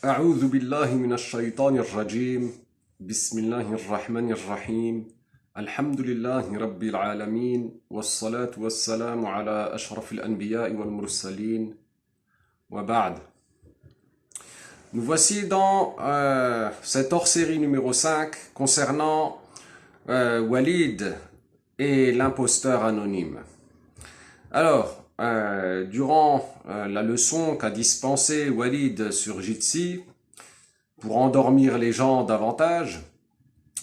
أعوذ بالله من الشيطان الرجيم بسم الله الرحمن الرحيم الحمد لله رب العالمين والصلاة والسلام على أشرف الأنبياء والمرسلين وبعد. Nous voici dans cette hors-série numéro 5 concernant Walid et l'imposteur anonyme. Alors, durant la leçon qu'a dispensée Walid sur Jitsi, pour endormir les gens davantage,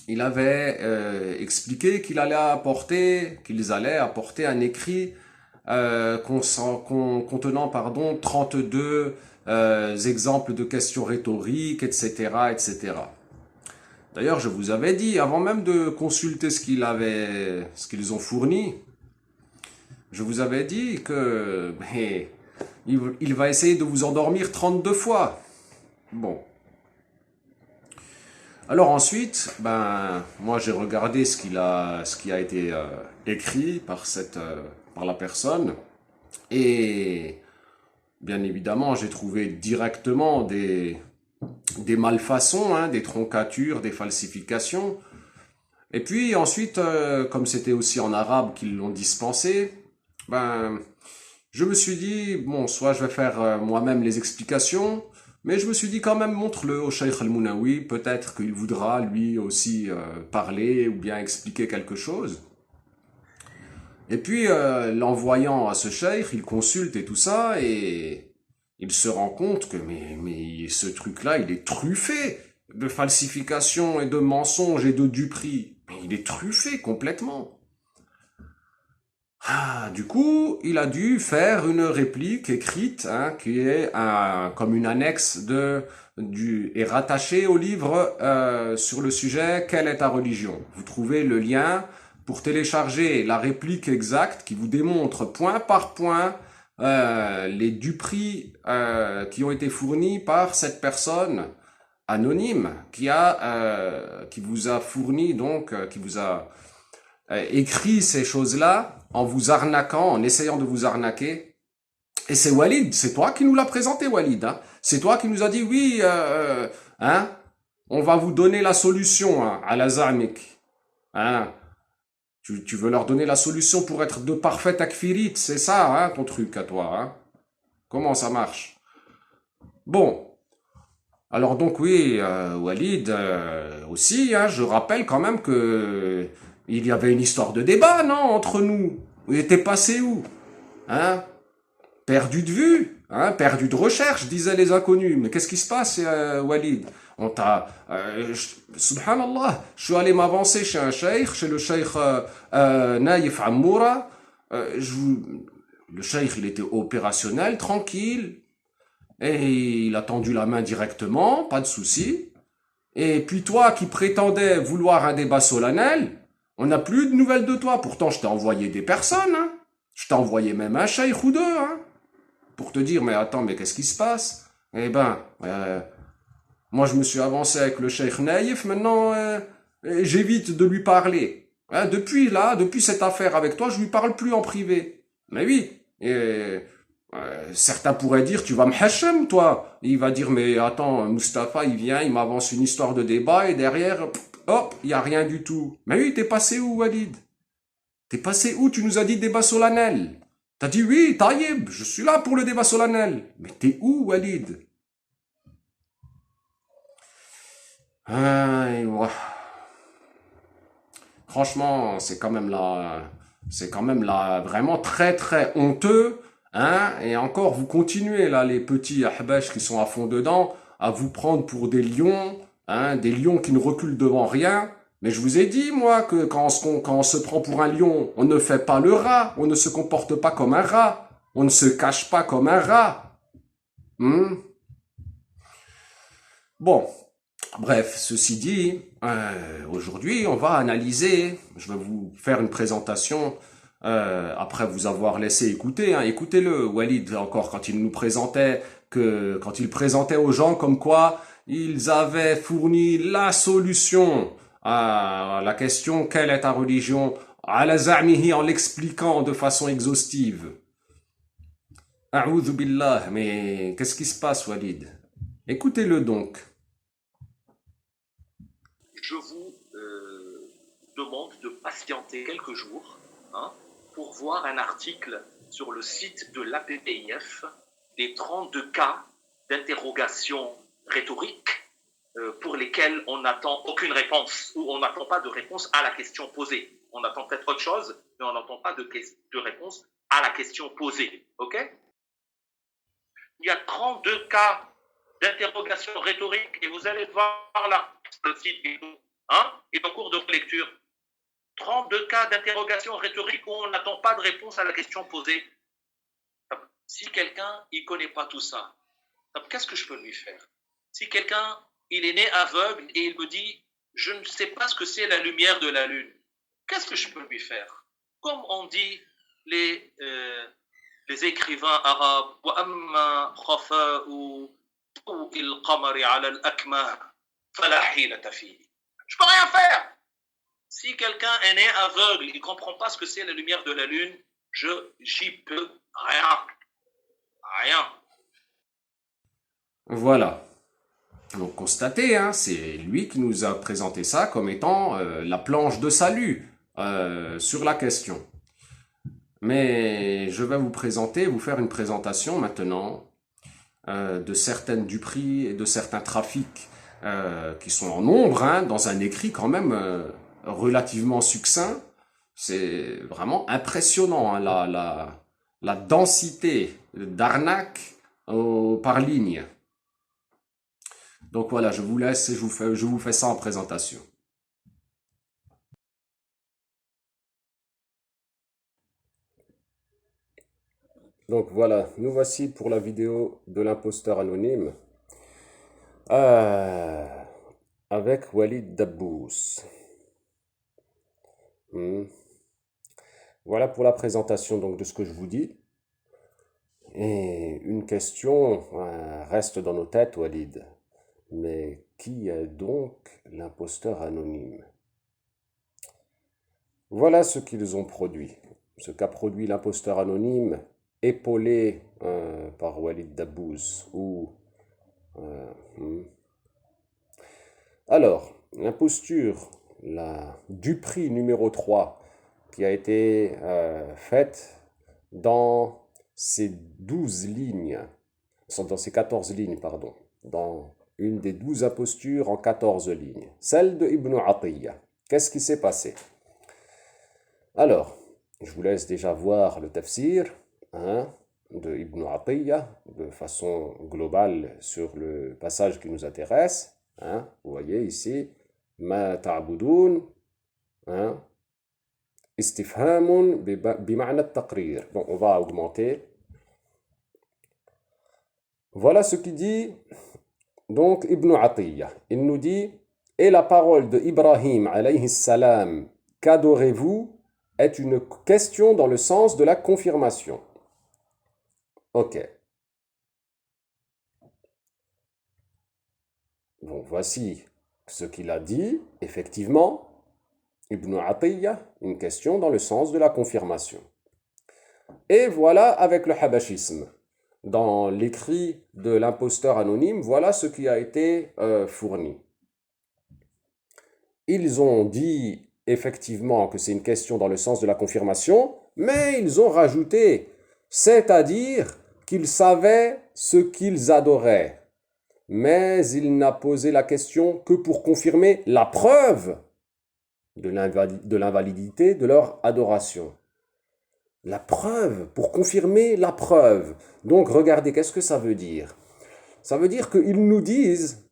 il avait expliqué qu'ils allaient apporter un écrit contenant 32 exemples de questions rhétoriques, etc., etc. D'ailleurs, je vous avais dit, avant même de consulter ce qu'ils ont fourni, je vous avais dit que il va essayer de vous endormir 32 fois. Bon. Alors ensuite, moi j'ai regardé ce qui a été écrit par la personne, et bien évidemment j'ai trouvé directement des malfaçons, des troncatures, des falsifications. Et puis ensuite, comme c'était aussi en arabe qu'ils l'ont dispensé, je me suis dit, bon, soit je vais faire moi-même les explications, mais je me suis dit quand même, montre-le au Cheikh Al-Mounaoui, peut-être qu'il voudra lui aussi parler ou bien expliquer quelque chose. Et puis, l'envoyant à ce Cheikh, il consulte et tout ça, et il se rend compte que mais ce truc-là, il est truffé de falsifications et de mensonges et de duperies. Mais il est truffé complètement. Du coup, il a dû faire une réplique écrite, qui est comme une annexe est rattachée au livre sur le sujet « Quelle est ta religion ?» Vous trouvez le lien pour télécharger la réplique exacte qui vous démontre point par point les duperies qui ont été fournies par cette personne anonyme qui vous a fourni, qui vous a écrit ces choses-là en vous arnaquant, en essayant de vous arnaquer. Et c'est Walid, c'est toi qui nous l'as présenté, Walid. C'est toi qui nous as dit, oui, on va vous donner la solution à la Zamik. Tu veux leur donner la solution pour être de parfaits takfirites, c'est ça, ton truc à toi. Comment ça marche? Bon. Alors donc oui, Walid aussi, je rappelle quand même que il y avait une histoire de débat, non, entre nous. Il était passé où? Perdu de vue, perdu de recherche, disaient les inconnus. Mais qu'est-ce qui se passe, Walid? Subhanallah, je suis allé m'avancer chez un cheikh, chez le cheikh Naïf Ammoura. Le cheikh, il était opérationnel, tranquille. Et il a tendu la main directement, pas de souci. Et puis toi qui prétendais vouloir un débat solennel, on n'a plus de nouvelles de toi. Pourtant, je t'ai envoyé des personnes. Je t'ai envoyé même un cheikh ou deux. Pour te dire, mais attends, mais qu'est-ce qui se passe? Moi, je me suis avancé avec le cheikh Naïf. Maintenant, j'évite de lui parler. Depuis cette affaire avec toi, je lui parle plus en privé. Mais oui. Certains pourraient dire, tu vas me hachem, toi. Il va dire, mais attends, Mustapha, il vient, il m'avance une histoire de débat, et derrière, hop, il n'y a rien du tout. Mais oui, t'es passé où, Walid? T'es passé où? Tu nous as dit débat solennel. T'as dit, oui, Taïeb, je suis là pour le débat solennel. Mais t'es où, Walid? Franchement, c'est quand même là, vraiment très, très honteux. Et encore, vous continuez, là, les petits ahbash qui sont à fond dedans, à vous prendre pour des lions, des lions qui ne reculent devant rien. Mais je vous ai dit, moi, que quand on se prend pour un lion, on ne fait pas le rat, on ne se comporte pas comme un rat, on ne se cache pas comme un rat. Bon, bref, ceci dit, aujourd'hui, on va analyser, je vais vous faire une présentation après vous avoir laissé écouter, écoutez-le, Walid, encore, quand il présentait aux gens comme quoi ils avaient fourni la solution à la question « Quelle est ta religion ?» à la Za'mihi en l'expliquant de façon exhaustive. A'oudhu billah, mais qu'est-ce qui se passe, Walid? Écoutez-le donc. Je vous demande de patienter quelques jours, hein, pour voir un article sur le site de l'APPIF des 32 cas d'interrogation rhétorique pour lesquels on n'attend aucune réponse ou on n'attend pas de réponse à la question posée. On attend peut-être autre chose, mais on n'attend pas de réponse à la question posée. OK? Il y a 32 cas d'interrogation rhétorique et vous allez voir là, le site, hein, et en cours de lecture. 32 cas d'interrogation rhétorique où on n'attend pas de réponse à la question posée. Si quelqu'un ne connaît pas tout ça, qu'est-ce que je peux lui faire? Si quelqu'un il est né aveugle et il me dit je ne sais pas ce que c'est la lumière de la lune, qu'est-ce que je peux lui faire? Comme on dit les écrivains arabes, وَأَمَّا خَفَاءُ ضوء القمر على الأكمام فلا حيلة فيه. Je peux rien faire. Si quelqu'un est né aveugle, il ne comprend pas ce que c'est la lumière de la lune, j'y peux rien. Rien. Voilà. Donc constatez, hein, c'est lui qui nous a présenté ça comme étant la planche de salut sur la question. Mais je vais vous faire une présentation maintenant de certaines duperies et de certains trafics qui sont en nombre, hein, dans un écrit quand même relativement succinct. C'est vraiment impressionnant, hein, la densité d'arnaques par ligne. Donc voilà, je vous laisse et je vous fais ça en présentation. Donc voilà, nous voici pour la vidéo de l'imposteur anonyme euh, avec Walid Dabbous. Voilà pour la présentation donc de ce que je vous dis. Et une question reste dans nos têtes, Walid. Mais qui est donc l'imposteur anonyme? Voilà ce qu'ils ont produit. Ce qu'a produit l'imposteur anonyme, épaulé par Walid Dabbous. Alors, l'imposture, la duperie numéro 3, qui a été faite dans ces 12 lignes, dans ces 14 lignes, pardon, dans une des 12 impostures en 14 lignes, celle de Ibn Atiyya. Qu'est-ce qui s'est passé? Alors, je vous laisse déjà voir le tafsir de Ibn Atiyya de façon globale sur le passage qui nous intéresse. Vous voyez ici, Ma ta'budoun, istifhamun bima'na at-taqrir. Bon, on va augmenter. Voilà ce qu'il dit donc Ibn Atiyya. Il nous dit, et la parole de Ibrahim alayhi salam, qu'adorez-vous, est une question dans le sens de la confirmation. Ok. Donc voici ce qu'il a dit, effectivement, Ibn Atiyya, une question dans le sens de la confirmation. Et voilà avec le habashisme. Dans l'écrit de l'imposteur anonyme, voilà ce qui a été fourni. Ils ont dit effectivement que c'est une question dans le sens de la confirmation, mais ils ont rajouté, c'est-à-dire qu'ils savaient ce qu'ils adoraient. Mais il n'a posé la question que pour confirmer la preuve de l'invalidité de leur adoration. La preuve, pour confirmer la preuve. Donc regardez, qu'est-ce que ça veut dire? Ça veut dire qu'ils nous disent,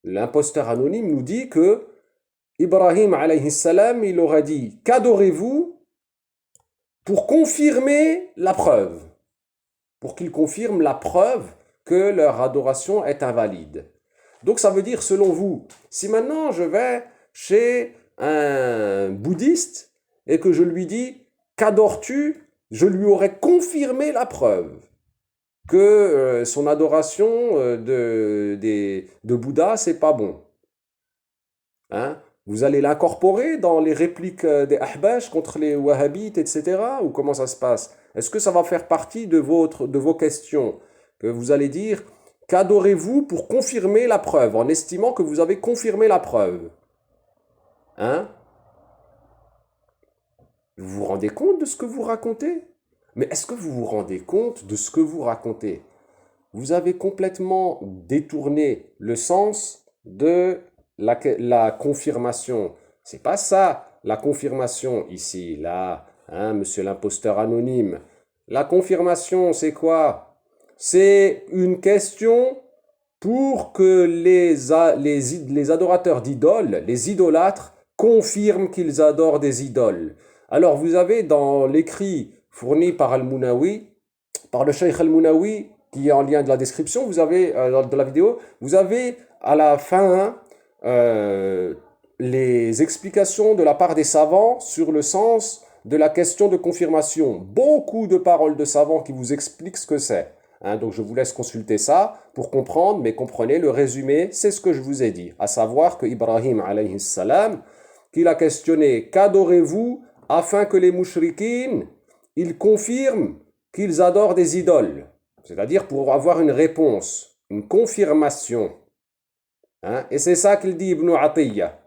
l'imposteur anonyme nous dit que Ibrahim alayhi salam, il aurait dit, qu'adorez-vous pour confirmer la preuve? Pour qu'ils confirment la preuve que leur adoration est invalide. Donc ça veut dire, selon vous, si maintenant je vais chez un bouddhiste et que je lui dis, qu'adores-tu? Je lui aurais confirmé la preuve que son adoration de Bouddha, c'est pas bon. Vous allez l'incorporer dans les répliques des Ahbash contre les Wahhabites, etc. Ou comment ça se passe? Est-ce que ça va faire partie de vos questions? Que vous allez dire Qu'adorez-vous pour confirmer la preuve, en estimant que vous avez confirmé la preuve? Hein? Vous vous rendez compte de ce que vous racontez? Mais est-ce que vous vous rendez compte de ce que vous racontez? Vous avez complètement détourné le sens de la confirmation. C'est pas ça, la confirmation ici, là, hein, monsieur l'imposteur anonyme. La confirmation, c'est quoi? C'est une question pour que les adorateurs d'idoles, les idolâtres, confirment qu'ils adorent des idoles. Alors, vous avez dans l'écrit fourni par Al-Munawi, par le Cheikh Al-Munawi, qui est en lien de la description, vous avez, de la vidéo, vous avez à la fin les explications de la part des savants sur le sens de la question de confirmation. Beaucoup de paroles de savants qui vous expliquent ce que c'est. Hein, donc je vous laisse consulter ça pour comprendre, mais comprenez, le résumé, c'est ce que je vous ai dit, à savoir que Ibrahim alayhi salam, qu'il a questionné, qu'adorez-vous afin que les mouchriquines, ils confirment qu'ils adorent des idoles, c'est-à-dire pour avoir une réponse, une confirmation. Hein, et c'est ça qu'il dit Ibn Atiyya.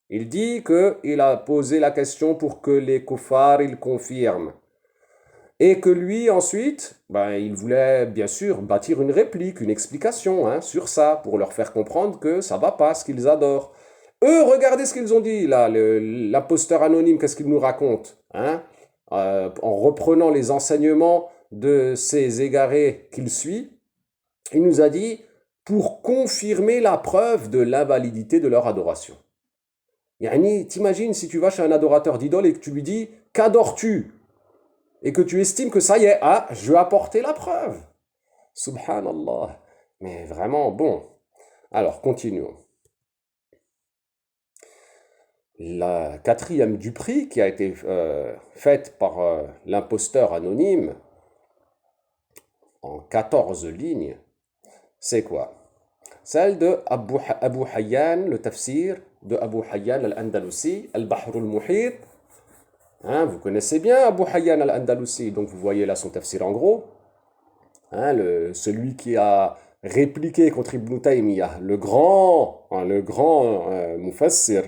Il dit qu'il a posé la question pour que les kuffars, ils confirment. Et que lui, ensuite, ben, il voulait bien sûr bâtir une réplique, une explication hein, sur ça, pour leur faire comprendre que ça va pas, ce qu'ils adorent. Eux, regardez ce qu'ils ont dit, là, l'imposteur anonyme, qu'est-ce qu'il nous raconte hein, en reprenant les enseignements de ces égarés qu'il suit, il nous a dit, pour confirmer la preuve de l'invalidité de leur adoration. Yani, t'imagines si tu vas chez un adorateur d'idole et que tu lui dis, qu'adores-tu? Et que tu estimes que ça y est, ah, je vais apporter la preuve. Subhanallah. Mais vraiment, bon. Alors, continuons. La quatrième du prix qui a été faite par l'imposteur anonyme en 14 lignes, c'est quoi? Celle de Abu Hayyan, le tafsir de Abu Hayyan al-Andalusi, al-Bahr al-Muhit. Hein, vous connaissez bien Abu Hayyan al-Andalusi, donc vous voyez là son tafsir en gros. Hein, celui qui a répliqué contre Ibn Taymiyyah, le grand mufassir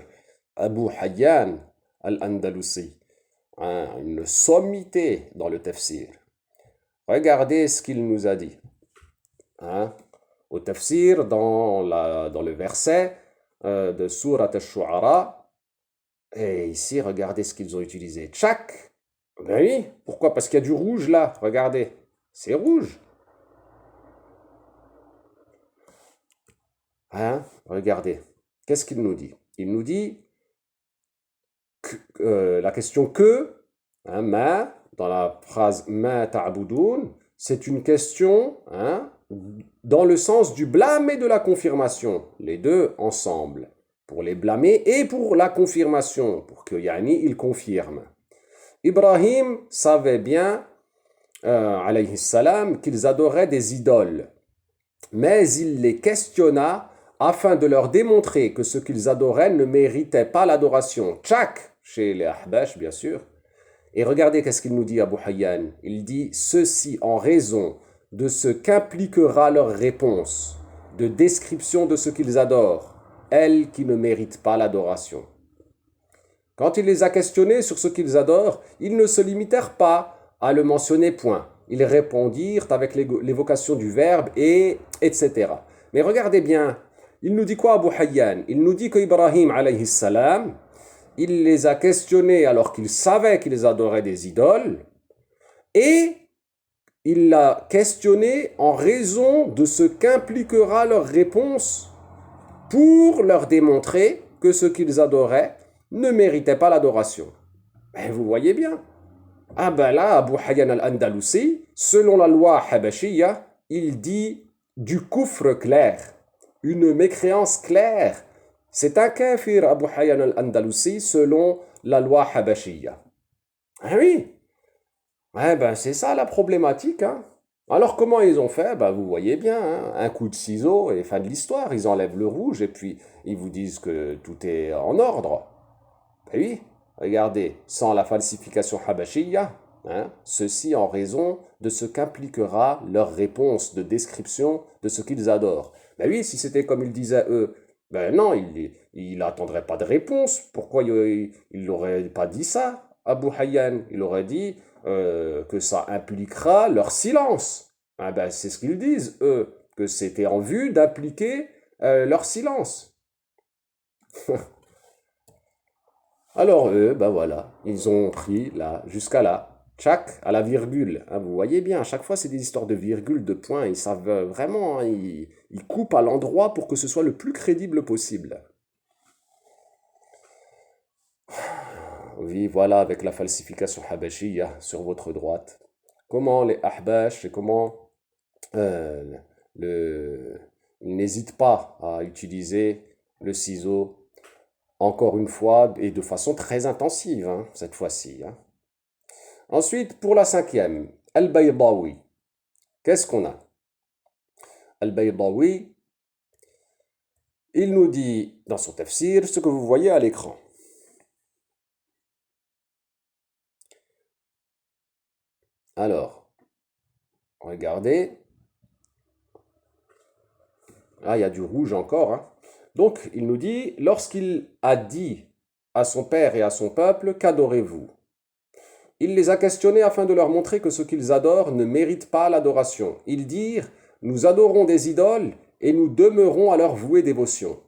Abu Hayyan al-Andalusi, hein, une sommité dans le tafsir. Regardez ce qu'il nous a dit. Hein, au tafsir, dans le verset de Surat al-Shu'ara, et ici, regardez ce qu'ils ont utilisé. Tchak. Ben oui, pourquoi? Parce qu'il y a du rouge là, regardez, c'est rouge. Hein, regardez, qu'est-ce qu'il nous dit? Il nous dit la question que, hein, ma, dans la phrase ma ta'budun, c'est une question hein, dans le sens du blâme et de la confirmation, les deux ensemble, pour les blâmer et pour la confirmation, pour que Yani il confirme. Ibrahim savait bien, alayhi salam, qu'ils adoraient des idoles, mais il les questionna afin de leur démontrer que ce qu'ils adoraient ne méritait pas l'adoration. Tchak, chez les Ahbash, bien sûr. Et regardez qu'est-ce qu'il nous dit, Abu Hayyan. Il dit, ceci en raison de ce qu'impliquera leur réponse, de description de ce qu'ils adorent, elles qui ne méritent pas l'adoration. Quand il les a questionnés sur ce qu'ils adorent, ils ne se limitèrent pas à le mentionner point. Ils répondirent avec l'évocation du verbe et etc. Mais regardez bien, il nous dit quoi Abu Hayyan? Il nous dit que Ibrahim alayhi salam, il les a questionnés alors qu'il savait qu'ils adoraient des idoles et il l'a questionné en raison de ce qu'impliquera leur réponse pour leur démontrer que ce qu'ils adoraient ne méritait pas l'adoration. Ben, vous voyez bien. Ah ben là, Abu Hayyan al-Andalusi, selon la loi habashiyya, il dit du kufr clair, une mécréance claire. C'est un kafir, Abu Hayyan al-Andalusi, selon la loi habashiyya. Ah oui. Ouais, ben c'est ça la problématique. Hein. Alors comment ils ont fait? Ben, vous voyez bien, hein, un coup de ciseau et fin de l'histoire. Ils enlèvent le rouge et puis ils vous disent que tout est en ordre. Ben oui, regardez, sans la falsification habashiyya, hein, ceci en raison de ce qu'impliquera leur réponse de description de ce qu'ils adorent. Ben oui, si c'était comme ils disaient eux, ben non, il n'attendrait pas de réponse. Pourquoi il n'aurait pas dit ça, Abu Hayyan? Il aurait dit que ça impliquera leur silence. Ah ben, c'est ce qu'ils disent, eux, que c'était en vue d'impliquer leur silence. Alors eux, ben voilà, ils ont pris là, jusqu'à là, tchac, à la virgule. Hein, vous voyez bien, à chaque fois c'est des histoires de virgule, de points, ils savent vraiment, hein, ils coupent à l'endroit pour que ce soit le plus crédible possible. Oui, voilà, avec la falsification habashiyya sur votre droite. Comment les ahbash et comment euh, le... ils n'hésitent pas à utiliser le ciseau, encore une fois, et de façon très intensive, hein, cette fois-ci. Hein. Ensuite, pour la cinquième, Al-Baydawi. Qu'est-ce qu'on a? Al-Baydawi, il nous dit dans son tafsir ce que vous voyez à l'écran. Alors, regardez. Ah, il y a du rouge encore. Hein. Donc, il nous dit, lorsqu'il a dit à son père et à son peuple, qu'adorez-vous? Il les a questionnés afin de leur montrer que ce qu'ils adorent ne mérite pas l'adoration. Ils dirent, nous adorons des idoles et nous demeurons à leur vouer dévotion.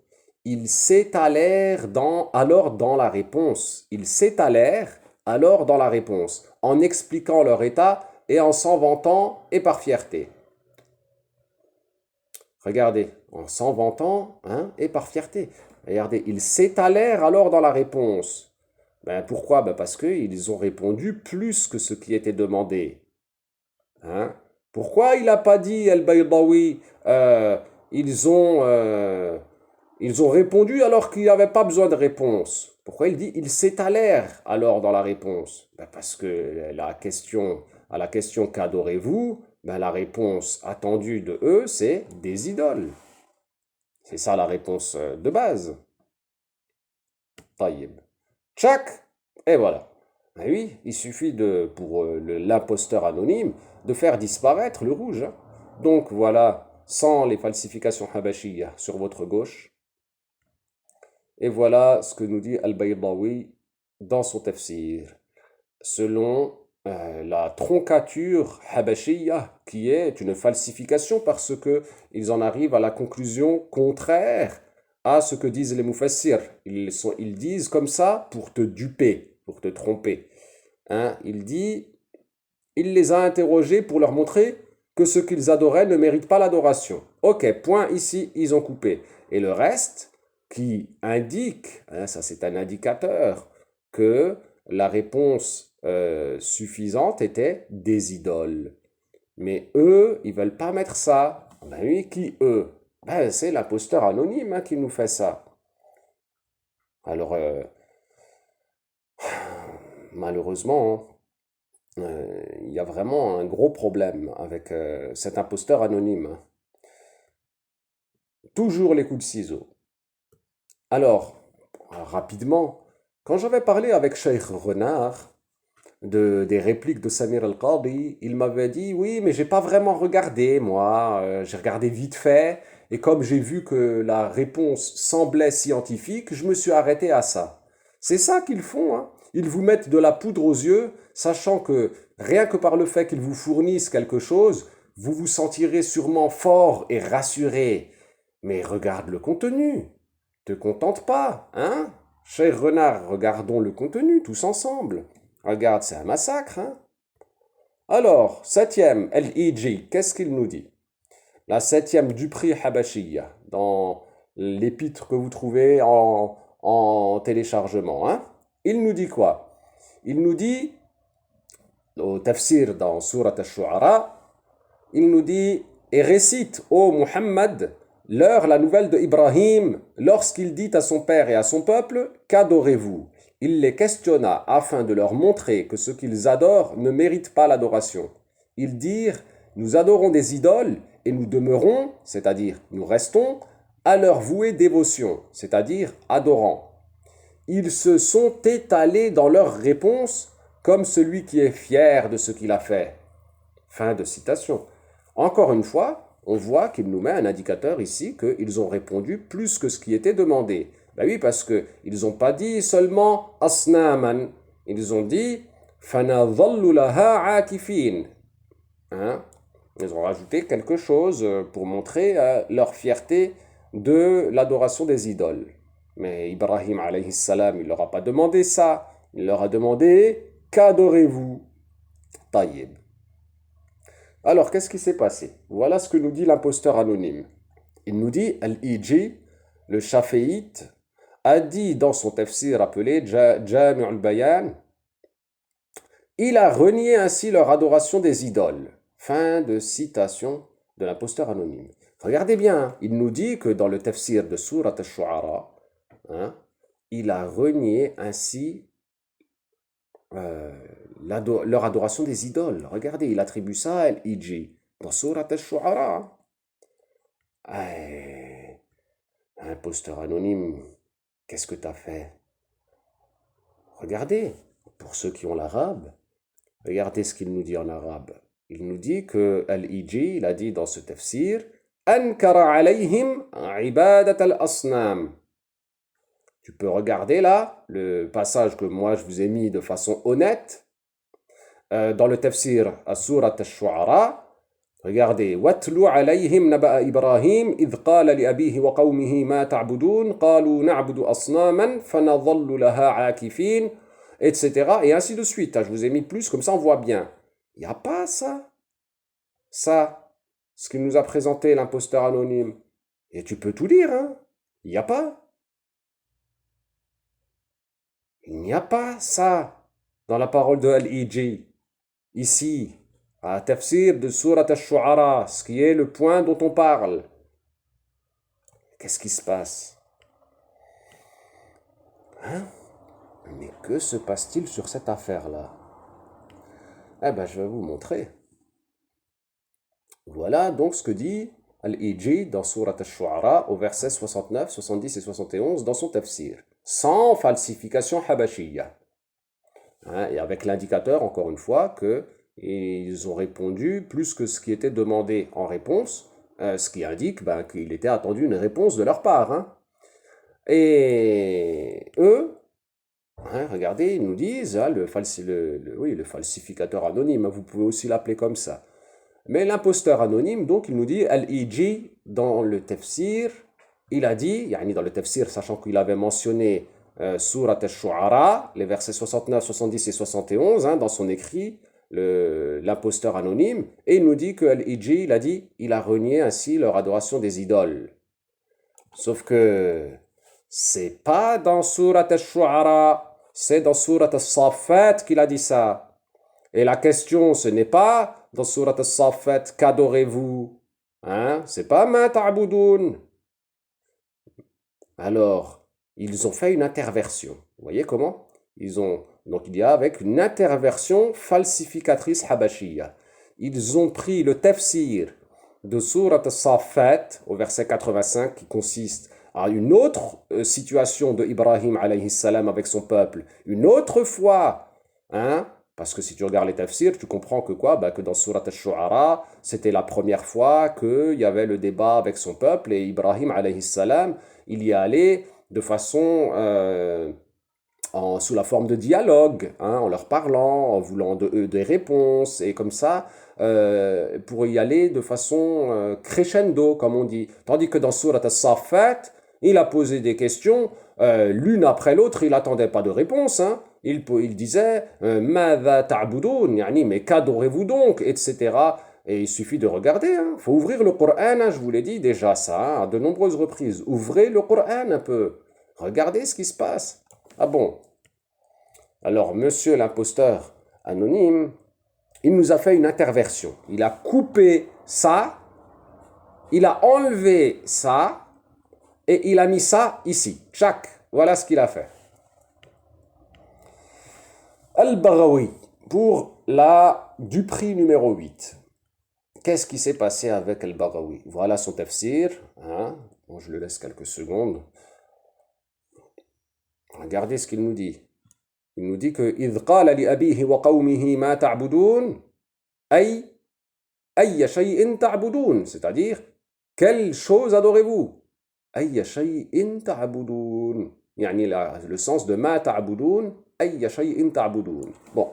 Ils s'étalèrent alors dans la réponse. Ils s'étalèrent alors dans la réponse, en expliquant leur état et en s'en vantant et par fierté. Regardez, en s'en vantant hein, et par fierté. Regardez, ils s'étalèrent alors dans la réponse. Ben, pourquoi? Ben, parce qu'ils ont répondu plus que ce qui était demandé. Hein? Pourquoi il n'a pas dit Al-Baydawi ils ont répondu alors qu'il n'y avait pas besoin de réponse. Pourquoi il dit ils s'étalèrent alors dans la réponse? Ben, parce que à la question qu'adorez-vous, ben, la réponse attendue de eux, c'est des idoles. C'est ça la réponse de base. Taïb. Tchac! Et voilà. Ben oui, il suffit pour l'imposteur anonyme de faire disparaître le rouge. Hein. Donc voilà, sans les falsifications habashiyya sur votre gauche. Et voilà ce que nous dit Al-Baydawi dans son tafsir. Selon la troncature habashiyya, qui est une falsification parce que ils en arrivent à la conclusion contraire à ce que disent les mufassirs. Ils disent comme ça pour te duper, pour te tromper. Hein, il les a interrogés pour leur montrer que ce qu'ils adoraient ne mérite pas l'adoration. Ok, point ici, ils ont coupé. Et le reste qui indique, hein, ça c'est un indicateur, que la réponse suffisante était des idoles. Mais eux, ils veulent pas mettre ça. Ben oui, qui eux? Ben, c'est l'imposteur anonyme hein, qui nous fait ça. Alors, malheureusement, il y a vraiment un gros problème avec cet imposteur anonyme. Hein. Toujours les coups de ciseaux. Alors, rapidement, quand j'avais parlé avec Cheikh Renard des répliques de Samir Al-Qadi, il m'avait dit oui, mais j'ai pas vraiment regardé, moi, j'ai regardé vite fait, et comme j'ai vu que la réponse semblait scientifique, je me suis arrêté à ça. C'est ça qu'ils font, hein. Ils vous mettent de la poudre aux yeux, sachant que rien que par le fait qu'ils vous fournissent quelque chose, vous vous sentirez sûrement fort et rassuré. Mais regarde le contenu. Te contente pas, hein? Cher renard, regardons le contenu tous ensemble. Regarde, c'est un massacre, hein? Alors, septième, L.I.G., qu'est-ce qu'il nous dit? La septième du prix Habashiyya, dans l'épître que vous trouvez en téléchargement, hein? Il nous dit quoi? Il nous dit, au tafsir dans Surat al-Shu'ara, il nous dit, et récite, ô Muhammad, leur la nouvelle de Ibrahim, lorsqu'il dit à son père et à son peuple, qu'adorez-vous? Il les questionna afin de leur montrer que ce qu'ils adorent ne mérite pas l'adoration. Ils dirent, nous adorons des idoles et nous demeurons, c'est-à-dire nous restons, à leur vouer dévotion, c'est-à-dire adorant. Ils se sont étalés dans leurs réponses comme celui qui est fier de ce qu'il a fait. Fin de citation. Encore une fois, on voit qu'il nous met un indicateur ici qu'ils ont répondu plus que ce qui était demandé. Ben oui, parce qu'ils n'ont pas dit seulement asnaman. Ils ont dit fanadhallu laha akifin. Hein? Ils ont rajouté quelque chose pour montrer leur fierté de l'adoration des idoles. Mais Ibrahim alayhi salam, il ne leur a pas demandé ça. Il leur a demandé qu'adorez-vous? Taïb. Alors, qu'est-ce qui s'est passé? Voilà ce que nous dit l'imposteur anonyme. Il nous dit, Al-Iji, le Shaféite, a dit dans son tafsir appelé Jami' al-Bayan, il a renié ainsi leur adoration des idoles. Fin de citation de l'imposteur anonyme. Regardez bien, il nous dit que dans le tafsir de Surat al-Shu'ara, il a renié ainsi leur adoration des idoles. Regardez, il attribue ça à Al-Iji dans Surat al-Shu'ara. Imposteur anonyme, qu'est-ce que tu as fait? Regardez, pour ceux qui ont l'arabe, regardez ce qu'il nous dit en arabe. Il nous dit que Al-Iji, il a dit dans ce tafsir, Ankara alayhim ibadat al-asnam. Tu peux regarder là le passage que moi je vous ai mis de façon honnête dans le tafsir à Surat al-Shu'ara. Regardez, وَاتْلُ عَلَيْهِمْ نَبَأَ إِبْرَاهِيمَ إِذْ قَالَ لِأَبِيهِ وَقَوْمِهِ مَا تَعْبُدُونَ قَالُوا نَعْبُدُ أَصْنَامًا فَنَظَلُّ لَهَا عَاكِفِينَ etc. Et ainsi de suite. Je vous ai mis plus, comme ça on voit bien. Il n'y a pas ça. Ça, ce qu'il nous a présenté l'imposteur anonyme. Et tu peux tout lire, hein. Il n'y a pas. Il n'y a pas ça dans la parole de Al-Iji. Ici, à tafsir de Surat al-Shu'ara, ce qui est le point dont on parle. Qu'est-ce qui se passe? Mais que se passe-t-il sur cette affaire-là? Eh ben, je vais vous montrer. Voilà donc ce que dit Al-Iji dans Surat al-Shu'ara au verset 69, 70 et 71 dans son tafsir. Sans falsification habashiyya. Et avec l'indicateur, encore une fois, qu'ils ont répondu plus que ce qui était demandé en réponse, ce qui indique qu'il était attendu une réponse de leur part. Et eux, regardez, ils nous disent, le falsificateur anonyme, vous pouvez aussi l'appeler comme ça. Mais l'imposteur anonyme, donc, il nous dit, Al-Iji, dans le tafsir, il a dit, dans le tafsir, sachant qu'il avait mentionné Surat al-Shu'ara, les versets 69, 70 et 71, dans son écrit, l'imposteur anonyme, et il nous dit que Al-Iji, il a dit, il a renié ainsi leur adoration des idoles. Sauf que c'est pas dans Surat al-Shu'ara, c'est dans Surat al-Saffat qu'il a dit ça. Et la question, ce n'est pas dans Surat al-Saffat, qu'adorez-vous? C'est pas ma ta'budun. Alors, ils ont fait une interversion. Vous voyez comment? Donc il y a avec une interversion falsificatrice habashiyya. Ils ont pris le tafsir de Surat al-Saffat au verset 85 qui consiste à une autre situation de Ibrahim alayhi salam avec son peuple. Une autre fois, parce que si tu regardes les tafsirs, tu comprends que que dans Surat al-Shu'ara, c'était la première fois qu'il y avait le débat avec son peuple et Ibrahim alayhi salam, il y allait de façon sous la forme de dialogue, en leur parlant, en voulant des réponses, et comme ça, pour y aller de façon crescendo, comme on dit. Tandis que dans Surat al-Saffat, il a posé des questions, l'une après l'autre, il n'attendait pas de réponse. Il disait « Mada ta'budun » mais qu'adorez-vous donc, etc. Et il suffit de regarder, il faut ouvrir le Coran, je vous l'ai dit déjà ça, à de nombreuses reprises. Ouvrez le Coran un peu, regardez ce qui se passe. Ah bon? Alors, monsieur l'imposteur anonyme, il nous a fait une interversion. Il a coupé ça, il a enlevé ça, et il a mis ça ici. Tchac, voilà ce qu'il a fait. Al-Baghawi, pour du prix numéro 8. Qu'est-ce qui s'est passé avec Al-Baghawi? Voilà son tafsir. Bon, je le laisse quelques secondes. Regardez ce qu'il nous dit. Il nous dit que إذ قال لأبيه وقومه ما تعبدون أي شيء تعبدون, c'est-à-dire quelle chose adorez-vous? أي شيء تعبدون, يعني le sens de ما تعبدون أي شيء تعبدون. Bon,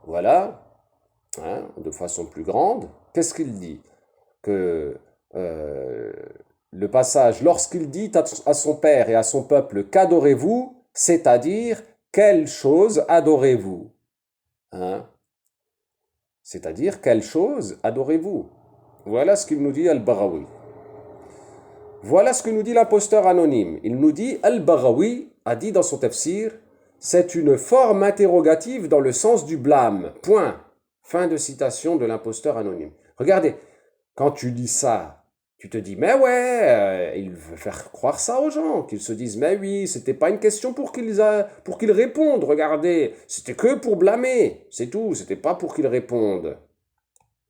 voilà, hein, de façon plus grande. Qu'est-ce qu'il dit? Que le passage, lorsqu'il dit à son père et à son peuple qu'adorez-vous, c'est-à-dire quelle chose adorez-vous, hein? C'est-à-dire quelle chose adorez-vous? Voilà ce qu'il nous dit Al-Baghawi. Voilà ce que nous dit l'imposteur anonyme. Il nous dit, Al-Baghawi a dit dans son tafsir, c'est une forme interrogative dans le sens du blâme. Point. Fin de citation de l'imposteur anonyme. Regardez, quand tu dis ça, tu te dis, mais ouais, il veut faire croire ça aux gens, qu'ils se disent, mais oui, c'était pas une question pour qu'ils répondent, regardez, c'était que pour blâmer, c'est tout, c'était pas pour qu'ils répondent.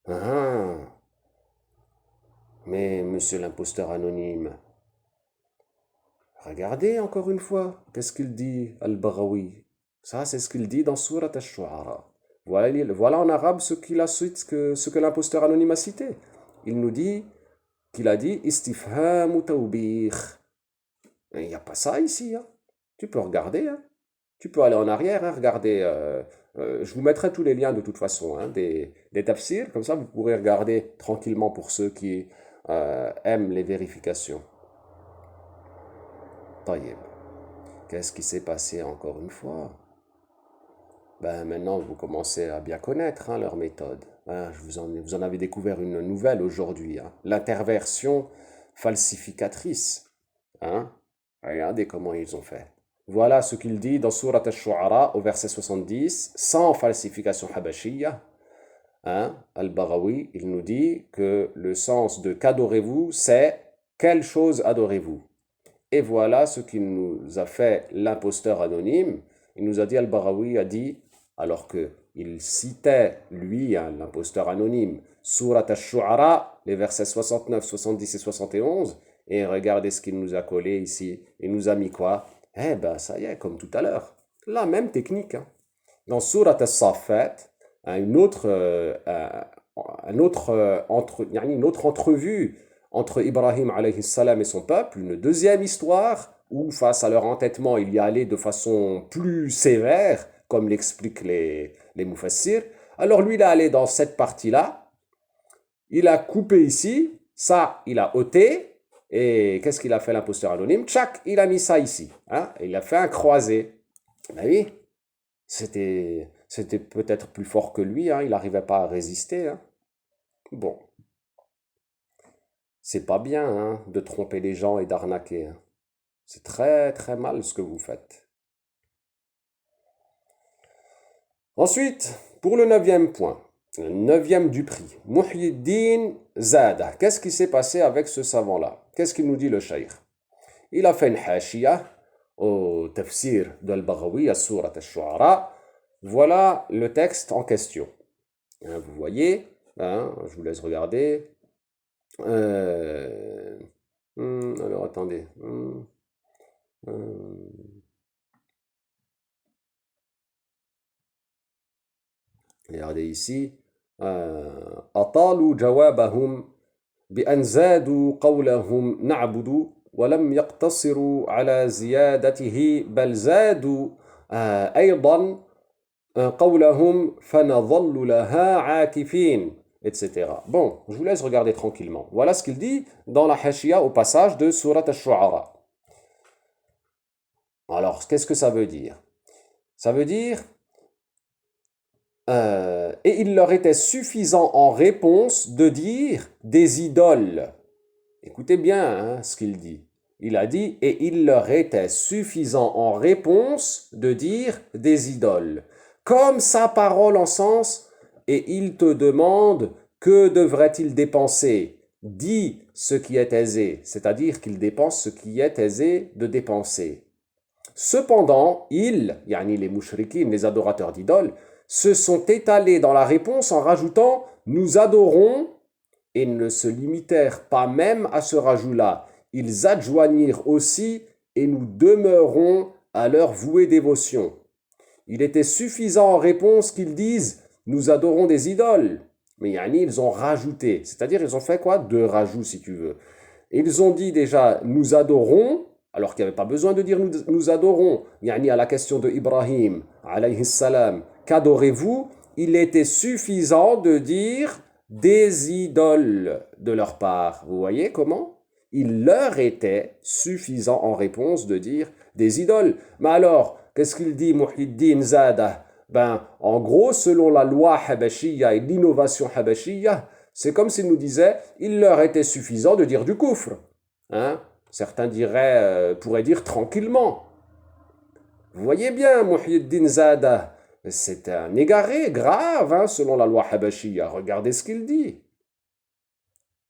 Ah. Mais monsieur l'imposteur anonyme, regardez encore une fois, qu'est-ce qu'il dit Al-Baghawi? Ça, c'est ce qu'il dit dans Surat Ash-Shu'ara. Voilà en arabe ce que l'imposteur anonyme a cité. Il nous dit qu'il a dit istifham ou tawbih. Il n'y a pas ça ici. Hein. Tu peux regarder. Hein. Tu peux aller en arrière, hein, regarder. Je vous mettrai tous les liens de toute façon, hein, des tafsirs. Comme ça, vous pourrez regarder tranquillement pour ceux qui aiment les vérifications. Taïeb. Qu'est-ce qui s'est passé encore une fois? Ben maintenant, vous commencez à bien connaître hein, leur méthode. Hein, vous en avez découvert une nouvelle aujourd'hui. Hein, l'interversion falsificatrice. Hein, regardez comment ils ont fait. Voilà ce qu'il dit dans Surat Ash-Shu'ara au verset 70, sans falsification habashiyya. Hein, Al-Baghawi, il nous dit que le sens de qu'adorez-vous, c'est quelle chose adorez-vous? Et voilà ce qu'il nous a fait l'imposteur anonyme. Il nous a dit, Al-Baghawi a dit, alors qu'il citait, lui, hein, l'imposteur anonyme, Surat Ash-Shu'ara, les versets 69, 70 et 71, et regardez ce qu'il nous a collé ici. Il nous a mis quoi? Eh ben, ça y est, comme tout à l'heure. La même technique. Hein. Dans Surat As-Saffat, une autre entrevue entre Ibrahim alayhi salam et son peuple, une deuxième histoire où face à leur entêtement, il y allait de façon plus sévère, comme l'expliquent les mufassirs. Alors lui, il est allé dans cette partie-là, il a coupé ici, ça, il a ôté, et qu'est-ce qu'il a fait l'imposteur anonyme? Tchac, il a mis ça ici, hein, il a fait un croisé. Ben oui, c'était peut-être plus fort que lui, hein, il n'arrivait pas à résister. Hein. Bon. C'est pas bien hein, de tromper les gens et d'arnaquer. Hein. C'est très très mal ce que vous faites. Ensuite, pour le 9e point, le 9e du prix, Muhyiddin Zada. Qu'est-ce qui s'est passé avec ce savant-là? Qu'est-ce qu'il nous dit le cheikh? Il a fait une hashiyah au tafsir d'Al-Baghawi à Surat Ash-Shu'ara. Voilà le texte en question. Hein, vous voyez, hein, je vous laisse regarder. Alors attendez. Regardez ici. أطالوا جوابهم بأن زادوا قولهم نعبد ولم يقتصروا على زيادته بل زادوا أيضا قولهم فنظل لها عاكفين etc. Bon, je vous laisse regarder tranquillement. Voilà ce qu'il dit dans la hashia au passage de Surat Ash-Shu'ara. Alors, qu'est-ce que ça veut dire? Ça veut dire et il leur était suffisant en réponse de dire des idoles. Écoutez bien hein, ce qu'il dit. Il a dit et il leur était suffisant en réponse de dire des idoles. Comme sa parole en sens et il te demande que devrait-il dépenser? Dis ce qui est aisé, c'est-à-dire qu'il dépense ce qui est aisé de dépenser. Cependant, ils, yani les mouchriquines, les adorateurs d'idoles, se sont étalés dans la réponse en rajoutant « nous adorons » et ne se limitèrent pas même à ce rajout-là. Ils adjoignirent aussi « et nous demeurons à leur vouée dévotion ». il était suffisant en réponse qu'ils disent « Nous adorons des idoles ». Mais yani, ils ont rajouté, c'est-à-dire ils ont fait quoi? Deux rajouts si tu veux. Ils ont dit déjà « Nous adorons », alors qu'il n'y avait pas besoin de dire nous adorons. Yani à la question de Ibrahim, alayhi salam, qu'adorez-vous? Il était suffisant de dire des idoles de leur part. Vous voyez comment? Il leur était suffisant en réponse de dire des idoles. Mais alors, qu'est-ce qu'il dit Muhyiddin Zada? Ben, en gros, selon la loi habashiyya et l'innovation habashiyya, c'est comme s'il nous disait, il leur était suffisant de dire du kufr. Hein? Certains pourraient dire tranquillement. Vous voyez bien, Muhyiddin Zada, c'est un égaré grave, hein, selon la loi habashiyya. Regardez ce qu'il dit.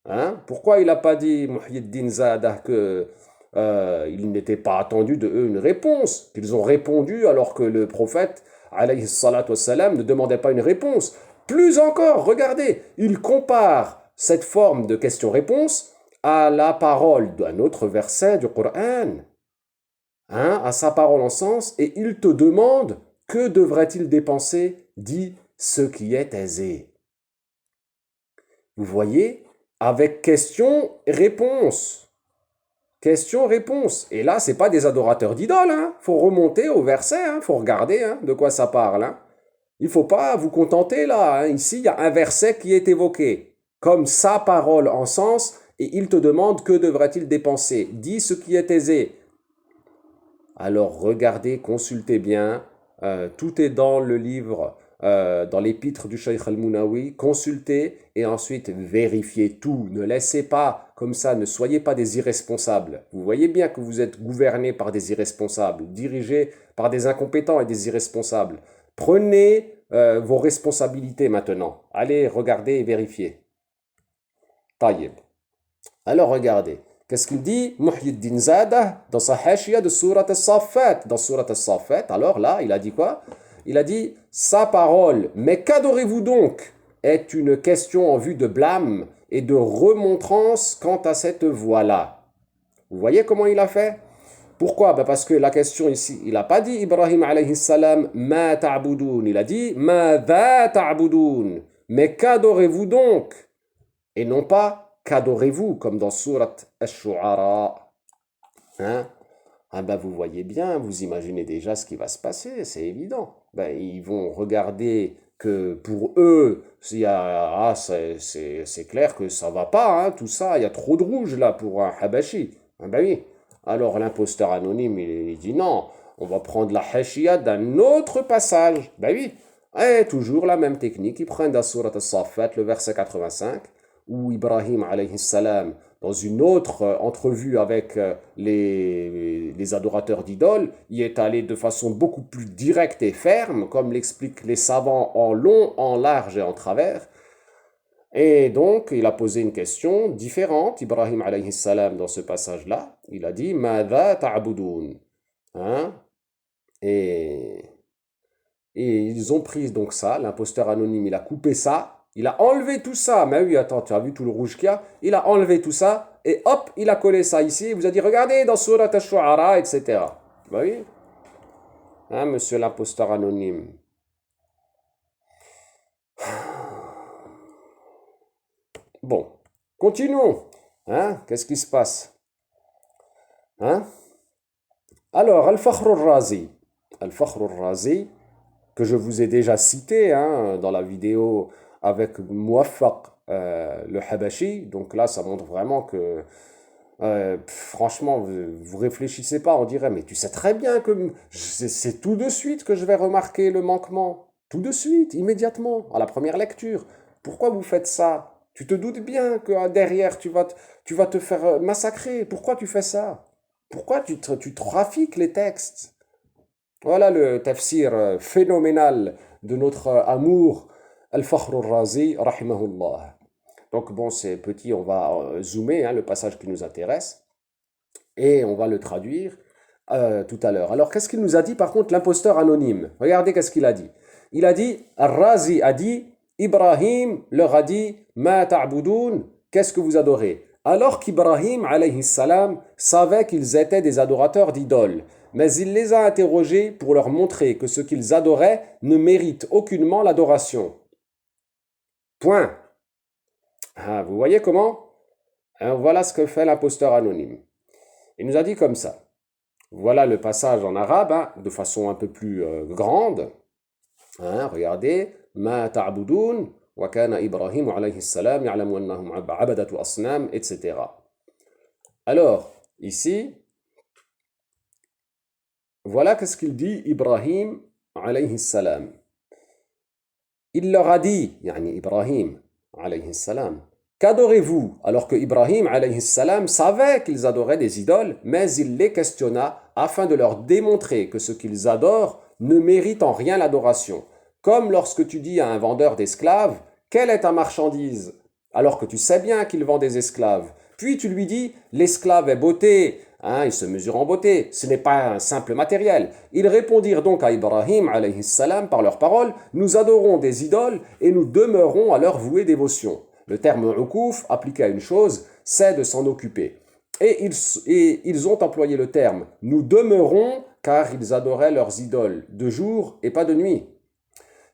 Hein? Pourquoi il n'a pas dit, Muhyiddin Zada, qu'il n'était pas attendu de eux une réponse, qu'ils ont répondu alors que le prophète, alayhi salatu wassalam, ne demandait pas une réponse. Plus encore, regardez, il compare cette forme de question-réponse à la parole d'un autre verset du Coran, hein, à sa parole en sens, et il te demande que devrait-il dépenser, dit ce qui est aisé. Vous voyez, avec question-réponse. Question-réponse. Et là, c'est pas des adorateurs d'idoles, hein. Faut remonter au verset, hein. Faut regarder hein, de quoi ça parle. Hein. Il faut pas vous contenter là. Hein. Ici, il y a un verset qui est évoqué, comme sa parole en sens, et il te demande que devrait-il dépenser. Dis ce qui est aisé. Alors regardez, consultez bien. Tout est dans le livre, dans l'épître du Cheikh Al-Munawi. Consultez et ensuite vérifiez tout. Ne laissez pas comme ça, ne soyez pas des irresponsables. Vous voyez bien que vous êtes gouvernés par des irresponsables, dirigés par des incompétents et des irresponsables. Prenez vos responsabilités maintenant. Allez, regardez et vérifiez. Taïeb. Alors regardez, qu'est-ce qu'il dit Muhyiddin Zada dans sa hashia de Surat al-Saffat. Dans Surat al-Saffat, alors là, il a dit quoi? Il a dit sa parole, mais qu'adorez-vous donc? Est une question en vue de blâme et de remontrance quant à cette voie-là. Vous voyez comment il a fait? Pourquoi? Ben parce que la question ici, il n'a pas dit Ibrahim alayhi salam ma ta'budun, il a dit ma dha ta'budun. Mais qu'adorez-vous donc? Et non pas qu'adorez-vous, comme dans Surat Ash-Shu'ara. Hein? Ah ben vous voyez bien, vous imaginez déjà ce qui va se passer, c'est évident. Ben, ils vont regarder que pour eux, c'est clair que ça va pas, hein, tout ça, il y a trop de rouge là pour un Habashi. Ah ben oui. Alors l'imposteur anonyme, il dit non, on va prendre la hashia d'un autre passage. Ben oui. Et toujours la même technique, ils prennent dans Surat al-Saffat, le verset 85, où Ibrahim alayhi salam, dans une autre entrevue avec les adorateurs d'idoles, y est allé de façon beaucoup plus directe et ferme, comme l'expliquent les savants en long, en large et en travers. Et donc, il a posé une question différente, Ibrahim alayhi salam, dans ce passage-là. Il a dit « Mada ta'budun » hein? Et ils ont pris donc ça, l'imposteur anonyme, il a coupé ça, il a enlevé tout ça. Mais oui, attends, tu as vu tout le rouge qu'il y a? Il a enlevé tout ça, et hop, il a collé ça ici, il vous a dit, regardez, dans Surat Ash-Shu'ara, etc. Bah oui. Hein, monsieur l'imposteur anonyme. Bon, continuons. Hein, qu'est-ce qui se passe? Hein? Alors, Al-Fakhr al-Razi. Al-Fakhr al-Razi, que je vous ai déjà cité hein, dans la vidéo avec Muwaffaq, le Habashi. Donc là, ça montre vraiment que, franchement, vous réfléchissez pas, on dirait, mais tu sais très bien que c'est tout de suite que je vais remarquer le manquement. Tout de suite, immédiatement, à la première lecture. Pourquoi vous faites ça? Tu te doutes bien que derrière, tu vas te faire massacrer. Pourquoi tu fais ça? Pourquoi tu trafiques les textes? Voilà le tafsir phénoménal de notre amour, Al-Fakhr al-Razi, rahimahullah. Donc bon, c'est petit, on va zoomer, hein, le passage qui nous intéresse, et on va le traduire tout à l'heure. Alors, qu'est-ce qu'il nous a dit, par contre, l'imposteur anonyme? Regardez qu'est-ce qu'il a dit. Il a dit, Al-Razi a dit, Ibrahim leur a dit, Ma ta'budun, qu'est-ce que vous adorez? Alors qu'Ibrahim, alayhi salam, savait qu'ils étaient des adorateurs d'idoles. mais il les a interrogés pour leur montrer que ce qu'ils adoraient ne mérite aucunement l'adoration. Point. Ah, vous voyez comment? Hein, voilà ce que fait l'imposteur anonyme. Il nous a dit comme ça. Voilà le passage en arabe, hein, de façon un peu plus grande. Hein, regardez. Ma ta'budun wa kana Ibrahim alayhi salam ya'lamu annahum abadatu asnam, etc. Alors, ici, voilà qu'est-ce qu'il dit Ibrahim alayhi salam. Il leur a dit, yani Ibrahim alayhi salam, qu'adorez-vous? Alors que Ibrahim alayhi salam savait qu'ils adoraient des idoles, mais il les questionna afin de leur démontrer que ce qu'ils adorent ne mérite en rien l'adoration. Comme lorsque tu dis à un vendeur d'esclaves, quelle est ta marchandise? Alors que tu sais bien qu'il vend des esclaves. Puis tu lui dis, l'esclave est beauté, hein, il se mesure en beauté, ce n'est pas un simple matériel. Ils répondirent donc à Ibrahim alayhi salam par leurs paroles, nous adorons des idoles et nous demeurons à leur vouer dévotion. Le terme ukouf, appliqué à une chose, c'est de s'en occuper. Et ils ont employé le terme nous demeurons car ils adoraient leurs idoles de jour et pas de nuit.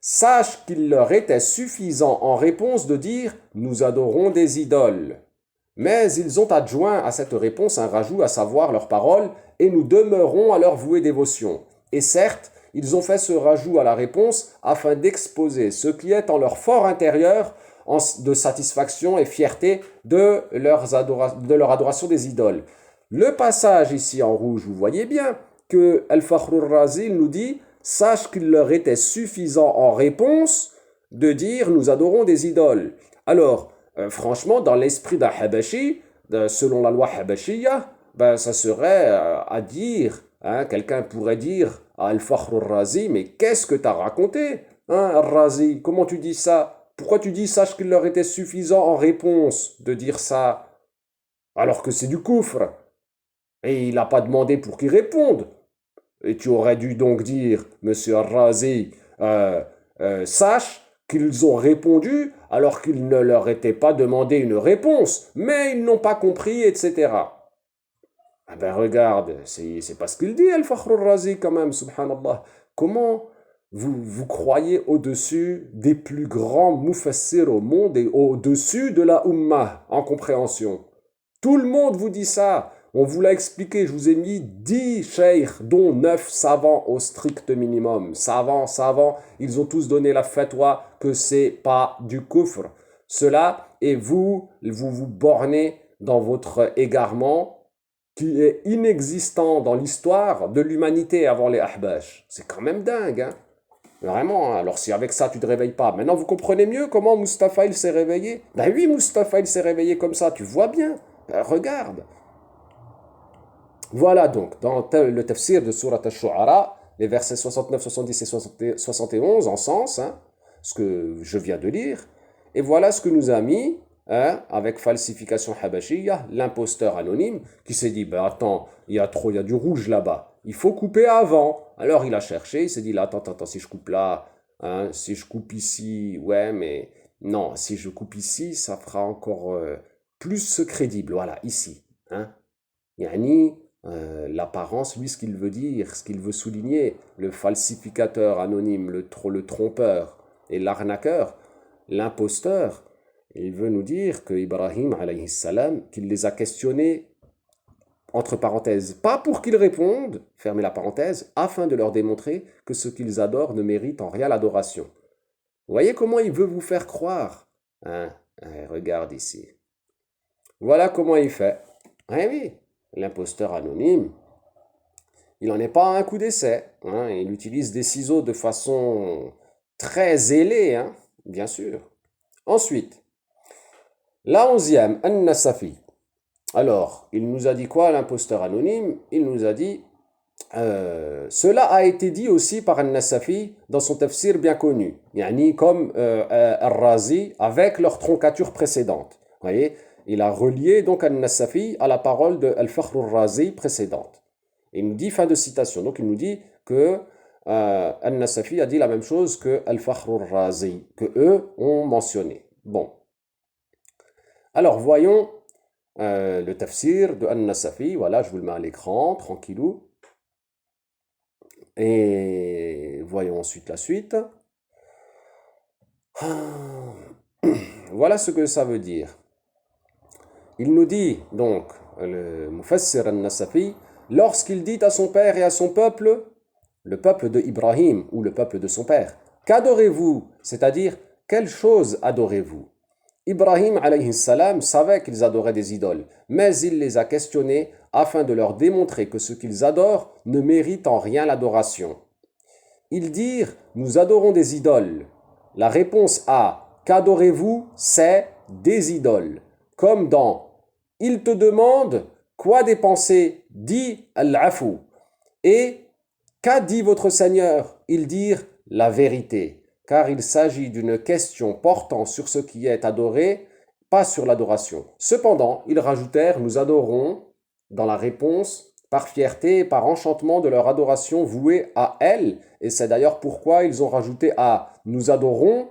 Sache qu'il leur était suffisant en réponse de dire nous adorons des idoles. Mais ils ont adjoint à cette réponse un rajout, à savoir leurs paroles, et nous demeurons à leur vouer dévotion. Et certes, ils ont fait ce rajout à la réponse afin d'exposer ce qui est en leur fort intérieur de satisfaction et fierté de leur adoration des idoles. Le passage ici en rouge, vous voyez bien que Al-Fakhrur Razi nous dit « Sache qu'il leur était suffisant en réponse de dire « Nous adorons des idoles ». Alors, franchement, dans l'esprit d'un Habashi, selon la loi Habashiyya, ben, ça serait à dire, hein, quelqu'un pourrait dire à Al-Fakhrur Razi « Mais qu'est-ce que tu as raconté, hein, Al-Razi? Comment tu dis ça? Pourquoi tu dis sache qu'il leur était suffisant en réponse de dire ça alors que c'est du coufre? Et il n'a pas demandé pour qu'ils répondent. Et tu aurais dû donc dire, monsieur Al-Razi, sache qu'ils ont répondu alors qu'il ne leur était pas demandé une réponse, mais ils n'ont pas compris, etc. Ah ben regarde, c'est pas ce qu'il dit, Al-Fakhr Razi quand même, subhanallah. Comment vous croyez au-dessus des plus grands mufassirs au monde et au-dessus de la ummah en compréhension? Tout le monde vous dit ça. On vous l'a expliqué, je vous ai mis 10 cheikhs, dont 9 savants au strict minimum. Savants, ils ont tous donné la fatwa que c'est pas du kufr. Cela, et vous vous bornez dans votre égarement qui est inexistant dans l'histoire de l'humanité avant les Ahbash. C'est quand même dingue, hein? Vraiment, alors si avec ça tu ne te réveilles pas, maintenant vous comprenez mieux comment Mustapha il s'est réveillé? Ben oui, Mustapha il s'est réveillé comme ça, tu vois bien, ben, regarde. Voilà donc, dans le tafsir de Surat al-Shu'ara, les versets 69, 70 et 71 en sens, hein, ce que je viens de lire, et voilà ce que nous a mis, hein, avec falsification habashiyya, l'imposteur anonyme, qui s'est dit, ben attends, il y a du rouge là-bas, il faut couper avant. Alors il a cherché, il s'est dit, là, attends, si je coupe là, hein, si je coupe ici, ouais, mais non, si je coupe ici, ça fera encore plus crédible, voilà, ici, hein. Yani, l'apparence, lui, ce qu'il veut dire, ce qu'il veut souligner, le falsificateur anonyme, le trompeur et l'arnaqueur, l'imposteur, il veut nous dire que Ibrahim, alayhi salam, qu'il les a questionnés, entre parenthèses, pas pour qu'ils répondent, fermez la parenthèse, afin de leur démontrer que ce qu'ils adorent ne mérite en rien l'adoration. Vous voyez comment il veut vous faire croire, hein? Regarde ici. Voilà comment il fait. Eh oui, l'imposteur anonyme, il n'en est pas à un coup d'essai, hein. Il utilise des ciseaux de façon très zélée, hein, bien sûr. Ensuite, la 11e, An-Nasafi. Alors, il nous a dit quoi, l'imposteur anonyme? Il nous a dit, cela a été dit aussi par An-Nasafi dans son tafsir bien connu, yani comme Al-Razi avec leur troncature précédente. Vous voyez, il a relié donc An-Nasafi à la parole de Al-Fakhr Razi précédente. Il nous dit, fin de citation, donc il nous dit que An-Nasafi a dit la même chose que Al-Fakhr Razi, que eux ont mentionné. Bon. Alors voyons le tafsir de An-Nasafi, voilà, je vous le mets à l'écran, tranquillou. Et voyons ensuite la suite. Voilà ce que ça veut dire. Il nous dit donc, le Mufassir al-Nasafi, lorsqu'il dit à son père et à son peuple, le peuple de Ibrahim ou le peuple de son père, qu'adorez-vous? C'est-à-dire, quelle chose adorez-vous? Ibrahim alayhi salam savait qu'ils adoraient des idoles, mais il les a questionnés afin de leur démontrer que ce qu'ils adorent ne mérite en rien l'adoration. Ils dirent, nous adorons des idoles. La réponse à qu'adorez-vous, c'est des idoles. Comme dans il te demande quoi dépenser, dit al-afu. Et qu'a dit votre Seigneur? Ils dirent la vérité, car il s'agit d'une question portant sur ce qui est adoré, pas sur l'adoration. Cependant, ils rajoutèrent nous adorons dans la réponse par fierté et par enchantement de leur adoration vouée à elle, et c'est d'ailleurs pourquoi ils ont rajouté à nous adorons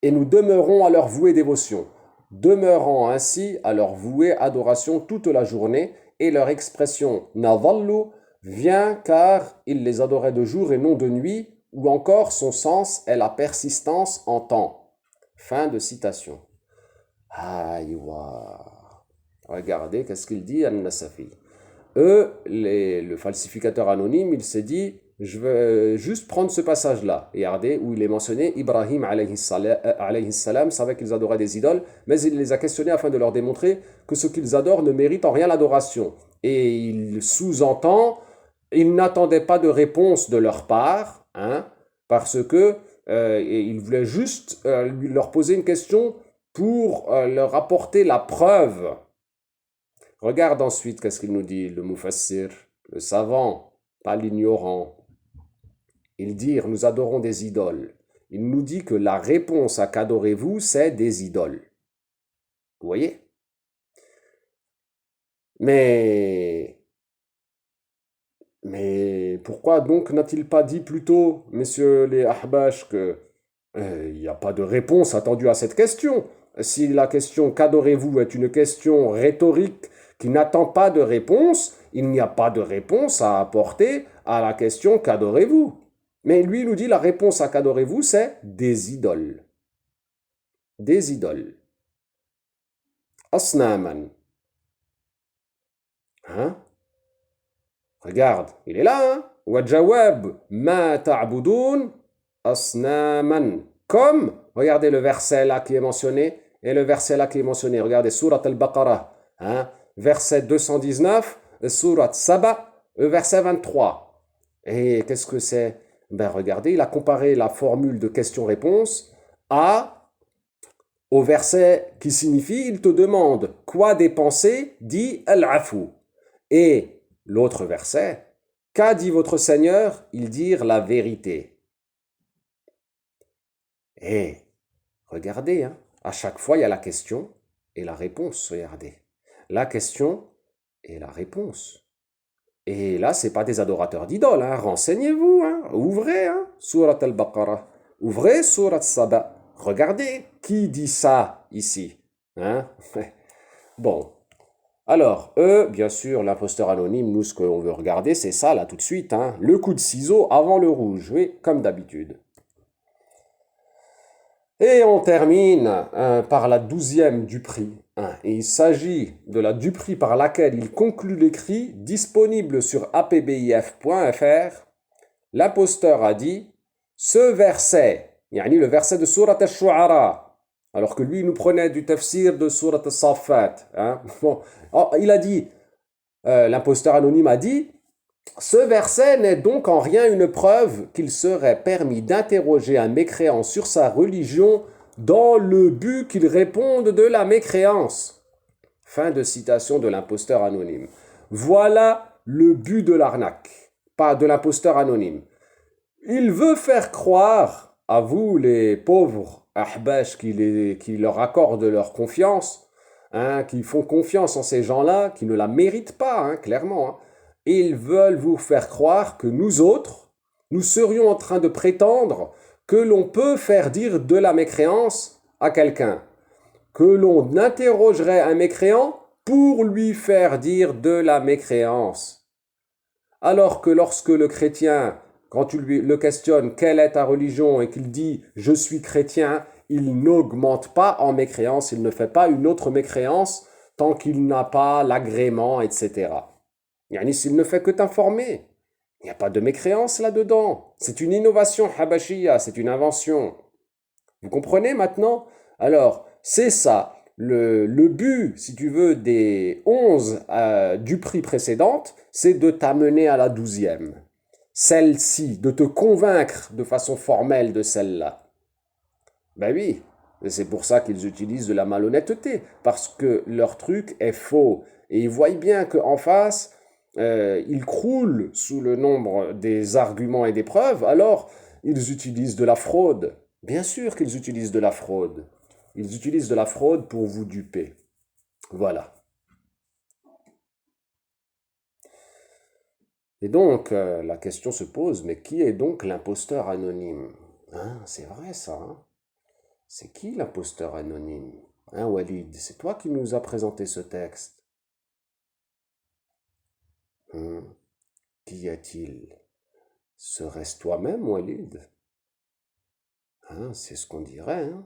et nous demeurons à leur vouée dévotion, demeurant ainsi à leur vouée adoration toute la journée, et leur expression nadallu vient car ils les adoraient de jour et non de nuit, ou encore son sens est la persistance en temps. Fin de citation. Aïwa. Regardez qu'est-ce qu'il dit Al-Nasafi. Le falsificateur anonyme, il s'est dit, je vais juste prendre ce passage-là. Et regardez où il est mentionné, Ibrahim alayhi salam savait qu'ils adoraient des idoles, mais il les a questionnés afin de leur démontrer que ce qu'ils adorent ne mérite en rien l'adoration. Et il sous-entend, il n'attendait pas de réponse de leur part, parce que il voulait juste leur poser une question pour leur apporter la preuve. Regarde ensuite qu'est-ce qu'il nous dit, le Mufassir, le savant, pas l'ignorant. Il dit, nous adorons des idoles. Il nous dit que la réponse à qu'adorez-vous, c'est des idoles. Vous voyez? Mais pourquoi donc n'a-t-il pas dit plutôt, messieurs les Ahbash, que il n'y a pas de réponse attendue à cette question? Si la question qu'adorez-vous est une question rhétorique qui n'attend pas de réponse, il n'y a pas de réponse à apporter à la question qu'adorez-vous. Mais lui, il nous dit la réponse à qu'adorez-vous, c'est des idoles. Des idoles. Asnaman. Regarde, il est là, hein? Wajawab ma ta'budun asnaman. Comme, regardez le verset là qui est mentionné, et le verset là qui est mentionné. Regardez, Surat al-Baqarah, verset 219, Surat Saba, verset 23. Et qu'est-ce que c'est? Ben regardez, il a comparé la formule de question-réponse au verset qui signifie il te demande quoi dépenser, dit al-afu. Et l'autre verset, qu'a dit votre Seigneur? Ils dirent la vérité. Et regardez, à chaque fois il y a la question et la réponse, regardez. La question et la réponse. Et là, ce n'est pas des adorateurs d'idoles, renseignez-vous, ouvrez Surat al-Baqarah, ouvrez Surat Saba, regardez qui dit ça ici. Bon, alors, bien sûr, l'imposteur anonyme, nous, ce qu'on veut regarder, c'est ça, là, tout de suite, le coup de ciseau avant le rouge, oui, comme d'habitude. Et on termine par la 12e du prix. Et il s'agit de la duperie par laquelle il conclut l'écrit disponible sur apbif.fr. L'imposteur a dit ce verset, le verset de Surat al-Shu'ara, alors que lui il nous prenait du tafsir de Surat al-Saffat. Il a dit, l'imposteur anonyme a dit, ce verset n'est donc en rien une preuve qu'il serait permis d'interroger un mécréant sur sa religion dans le but qu'il réponde de la mécréance. Fin de citation de l'imposteur anonyme. Voilà le but de l'arnaque, pas de l'imposteur anonyme. Il veut faire croire à vous, les pauvres ahbash qui leur accordent leur confiance, qui font confiance en ces gens-là, qui ne la méritent pas, clairement. Ils veulent vous faire croire que nous autres, nous serions en train de prétendre que l'on peut faire dire de la mécréance à quelqu'un, que l'on interrogerait un mécréant pour lui faire dire de la mécréance. Alors que lorsque le chrétien quand tu le questionnes quelle est ta religion et qu'il dit je suis chrétien, il n'augmente pas en mécréance, il ne fait pas une autre mécréance tant qu'il n'a pas l'agrément, etc. Yani, s'il ne fait que t'informer, il n'y a pas de mécréance là-dedans. C'est une innovation habashia, c'est une invention. Vous comprenez maintenant? Alors, c'est ça. Le but, si tu veux, des 11 du prix précédentes, c'est de t'amener à la 12e. Celle-ci, de te convaincre de façon formelle de celle-là. Ben oui, c'est pour ça qu'ils utilisent de la malhonnêteté, parce que leur truc est faux. Et ils voient bien qu'en face, ils croulent sous le nombre des arguments et des preuves, alors ils utilisent de la fraude. Bien sûr qu'ils utilisent de la fraude. Ils utilisent de la fraude pour vous duper. Voilà. Et donc, la question se pose, mais qui est donc l'imposteur anonyme? Hein, c'est vrai ça, hein? C'est qui l'imposteur anonyme? Hein, Walid, c'est toi qui nous as présenté ce texte. Qui est-il? Serait-ce toi-même, Walid? Hein, c'est ce qu'on dirait, hein?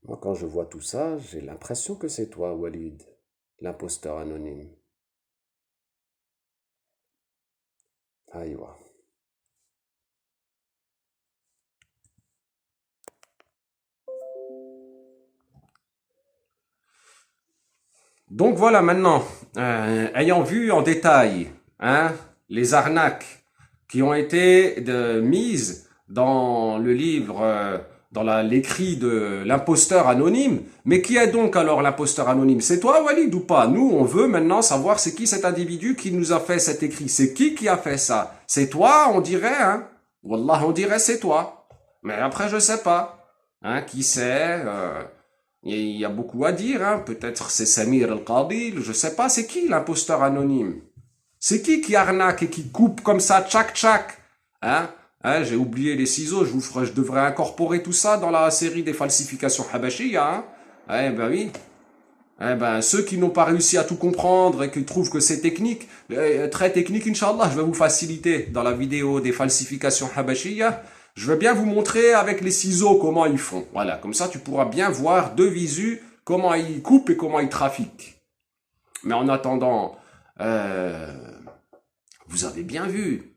Moi, quand je vois tout ça, j'ai l'impression que c'est toi, Walid, l'imposteur anonyme. Aïwa. Donc voilà maintenant, ayant vu en détail hein, les arnaques qui ont été mises dans le livre, dans l'écrit de l'imposteur anonyme, mais qui est donc alors l'imposteur anonyme? C'est toi, Walid, ou pas? Nous, on veut maintenant savoir c'est qui cet individu qui nous a fait cet écrit. C'est qui a fait ça? C'est toi, on dirait, hein? Wallah, on dirait c'est toi. Mais après, je sais pas. Hein, qui c'est il y a beaucoup à dire, hein. Peut-être c'est Samir Al-Qadil, je sais pas, c'est qui l'imposteur anonyme? C'est qui arnaque et qui coupe comme ça, tchac, hein? Hein, j'ai oublié les ciseaux, je devrais incorporer tout ça dans la série des falsifications habashiyya, hein? Eh ben oui. Eh ben, ceux qui n'ont pas réussi à tout comprendre et qui trouvent que c'est technique, très technique, Inch'Allah, je vais vous faciliter dans la vidéo des falsifications habashiyya. Je vais bien vous montrer avec les ciseaux comment ils font. Voilà, comme ça tu pourras bien voir de visu comment ils coupent et comment ils trafiquent. Mais en attendant, vous avez bien vu,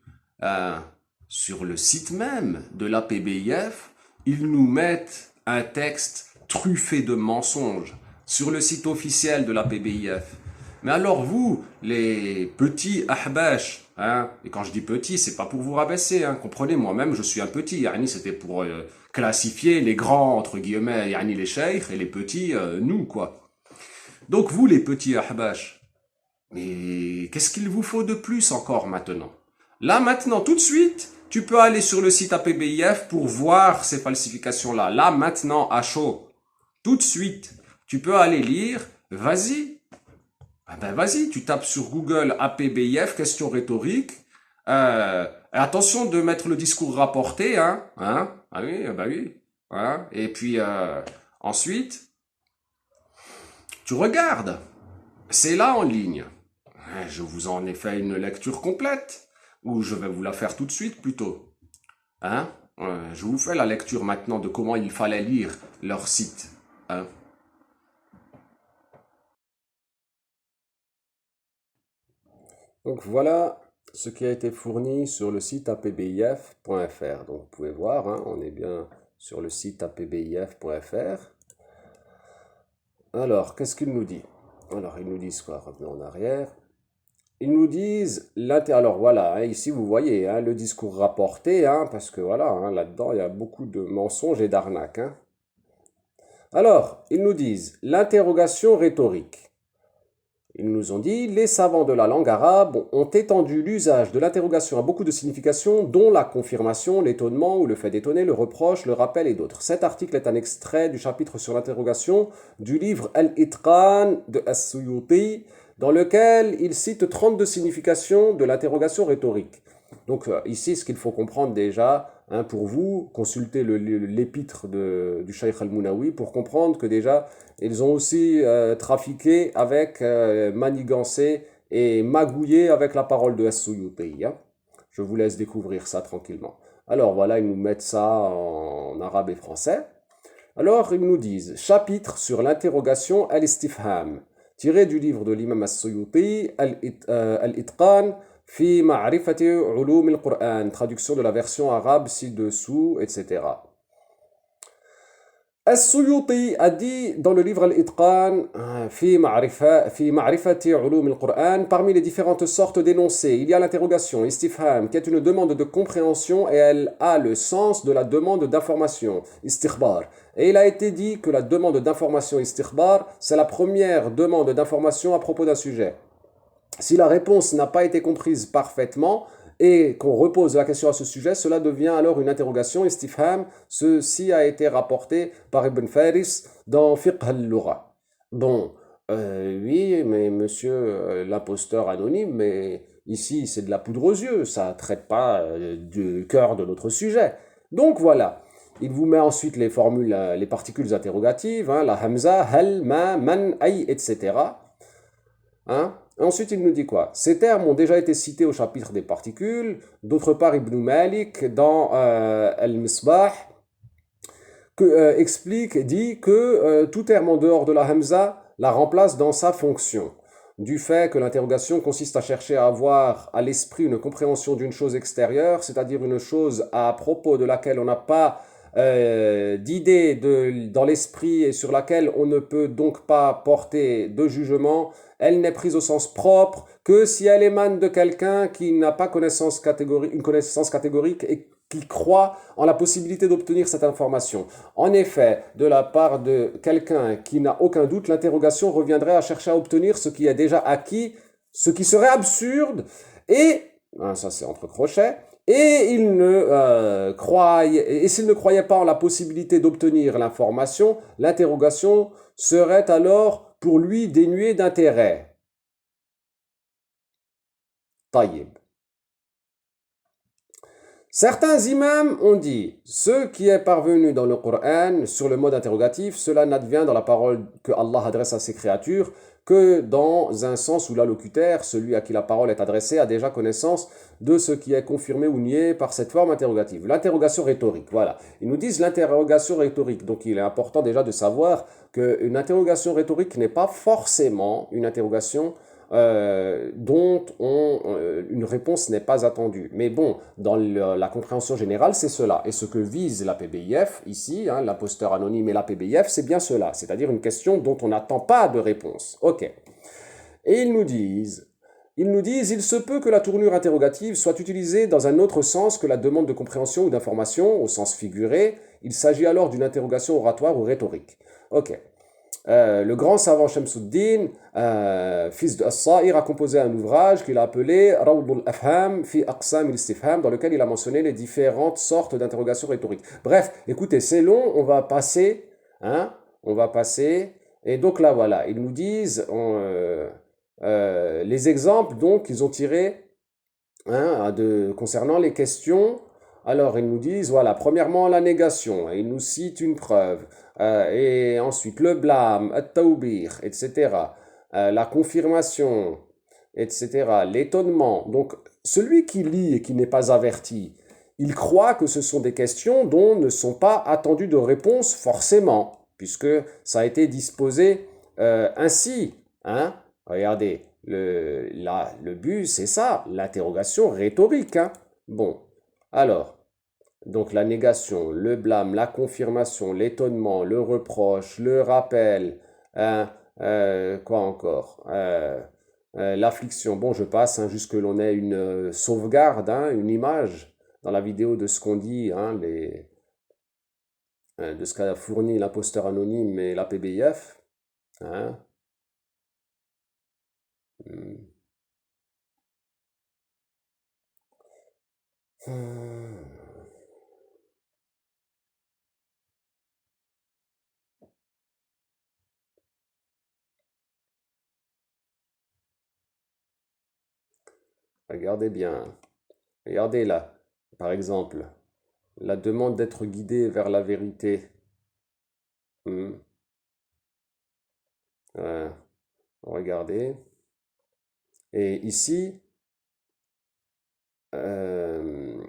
sur le site même de l'APBIF, ils nous mettent un texte truffé de mensonges sur le site officiel de l'APBIF. Mais alors vous, les petits ahbash, hein, et quand je dis petit, c'est pas pour vous rabaisser, hein, comprenez, moi-même je suis un petit, yani, c'était pour classifier les grands, entre guillemets, yani les cheikhs, et les petits, nous, quoi. Donc vous, les petits ahbash, mais qu'est-ce qu'il vous faut de plus encore maintenant? Là, maintenant, tout de suite, tu peux aller sur le site APBIF pour voir ces falsifications-là. Là, maintenant, à chaud. Tout de suite, tu peux aller lire, vas-y. Ah ben vas-y, tu tapes sur Google APBIF, question rhétorique. Attention de mettre le discours rapporté, hein. Ah oui, bah oui. Hein. Et puis, ensuite, tu regardes. C'est là en ligne. Je vous en ai fait une lecture complète. Ou je vais vous la faire tout de suite plutôt. Hein? Je vous fais la lecture maintenant de comment il fallait lire leur site. Hein? Donc voilà ce qui a été fourni sur le site apbif.fr. Donc vous pouvez voir, hein, on est bien sur le site apbif.fr. Alors, qu'est-ce qu'il nous dit? Alors, ils nous disent quoi? Revenons en arrière. Ils nous disent, alors voilà, hein, ici vous voyez hein, le discours rapporté, hein, parce que voilà, hein, là-dedans il y a beaucoup de mensonges et d'arnaques. Hein. Alors, ils nous disent l'interrogation rhétorique. Ils nous ont dit, les savants de la langue arabe ont étendu l'usage de l'interrogation à beaucoup de significations, dont la confirmation, l'étonnement ou le fait d'étonner, le reproche, le rappel et d'autres. Cet article est un extrait du chapitre sur l'interrogation du livre Al-Itqan de As-Suyuti, dans lequel il cite 32 significations de l'interrogation rhétorique. Donc ici, ce qu'il faut comprendre déjà, hein, pour vous, consultez l'épître du Shaykh al-Munawi pour comprendre que déjà, ils ont aussi trafiqué avec, manigancé et magouillé avec la parole de As-Suyuti. Hein. Je vous laisse découvrir ça tranquillement. Alors voilà, ils nous mettent ça en arabe et français. Alors ils nous disent chapitre sur l'interrogation al-istifham, tiré du livre de l'imam as-Suyuti, Al-Itqan fi ma'rifati ulum al-Qur'an, traduction de la version arabe ci-dessous, etc. As-Suyuti a dit dans le livre Al-Itqan, fi ma'rifati ulum al-Qur'an, parmi les différentes sortes d'énoncés, il y a l'interrogation, istifham, qui est une demande de compréhension et elle a le sens de la demande d'information, istikhbar. Et il a été dit que la demande d'information, istikhbar, c'est la première demande d'information à propos d'un sujet. Si la réponse n'a pas été comprise parfaitement et qu'on repose la question à ce sujet, cela devient alors une interrogation, istifham. Ceci a été rapporté par Ibn Faris dans Fiqh al-Lugha. Bon, oui, mais monsieur l'imposteur anonyme, mais ici c'est de la poudre aux yeux, ça ne traite pas du cœur de notre sujet. Donc voilà. Il vous met ensuite les formules, les particules interrogatives, hein, la hamza, hal, ma, man, ay, etc. Hein? Ensuite, il nous dit quoi? Ces termes ont déjà été cités au chapitre des particules. D'autre part, Ibn Malik, dans Al-Misbah, dit que tout terme en dehors de la hamza la remplace dans sa fonction. Du fait que l'interrogation consiste à chercher à avoir à l'esprit une compréhension d'une chose extérieure, c'est-à-dire une chose à propos de laquelle on n'a pas d'idée dans l'esprit et sur laquelle on ne peut donc pas porter de jugement, elle n'est prise au sens propre que si elle émane de quelqu'un qui n'a pas une connaissance catégorique et qui croit en la possibilité d'obtenir cette information. En effet, de la part de quelqu'un qui n'a aucun doute, l'interrogation reviendrait à chercher à obtenir ce qui est déjà acquis, ce qui serait absurde, et, ça c'est entre crochets, et s'il ne croyait pas en la possibilité d'obtenir l'information, l'interrogation serait alors pour lui dénuée d'intérêt. Taïb. Certains imams ont dit, ce qui est parvenu dans le Coran sur le mode interrogatif, cela n'advient dans la parole que Allah adresse à ses créatures que dans un sens où l'allocuteur, celui à qui la parole est adressée, a déjà connaissance de ce qui est confirmé ou nié par cette forme interrogative. L'interrogation rhétorique, voilà. Ils nous disent l'interrogation rhétorique. Donc il est important déjà de savoir qu'une interrogation rhétorique n'est pas forcément une interrogation dont une réponse n'est pas attendue. Mais bon, dans la compréhension générale, c'est cela. Et ce que vise la PBIF ici, hein, l'imposteur anonyme et la PBIF, c'est bien cela. C'est-à-dire une question dont on n'attend pas de réponse. Ok. Et ils nous disent, il se peut que la tournure interrogative soit utilisée dans un autre sens que la demande de compréhension ou d'information, au sens figuré. Il s'agit alors d'une interrogation oratoire ou rhétorique. Ok. Le grand savant Shamsuddin, fils de As-Sa'ir, a composé un ouvrage qu'il a appelé Rawd al-Afham fi Aqsam al-Istifham, dans lequel il a mentionné les différentes sortes d'interrogations rhétoriques. Bref, écoutez, c'est long, on va passer, hein, et donc là voilà, ils nous disent les exemples donc qu'ils ont tirés hein, concernant les questions. Alors, ils nous disent, voilà, premièrement, la négation, ils nous citent une preuve, et ensuite le blâme, at-tawbih, etc., la confirmation, etc., l'étonnement. Donc, celui qui lit et qui n'est pas averti, il croit que ce sont des questions dont ne sont pas attendues de réponse forcément, puisque ça a été disposé ainsi. Hein? Regardez, le but, c'est ça, l'interrogation rhétorique. Hein? Bon. Alors, donc la négation, le blâme, la confirmation, l'étonnement, le reproche, le rappel, hein, quoi encore l'affliction. Bon, je passe hein, jusque l'on ait une sauvegarde, hein, une image dans la vidéo de ce qu'on dit, hein, de ce qu'a fourni l'imposteur anonyme et la PBIF. Hein. Regardez bien. Regardez là, par exemple, la demande d'être guidé vers la vérité. Hmm. Regardez. Et ici, euh,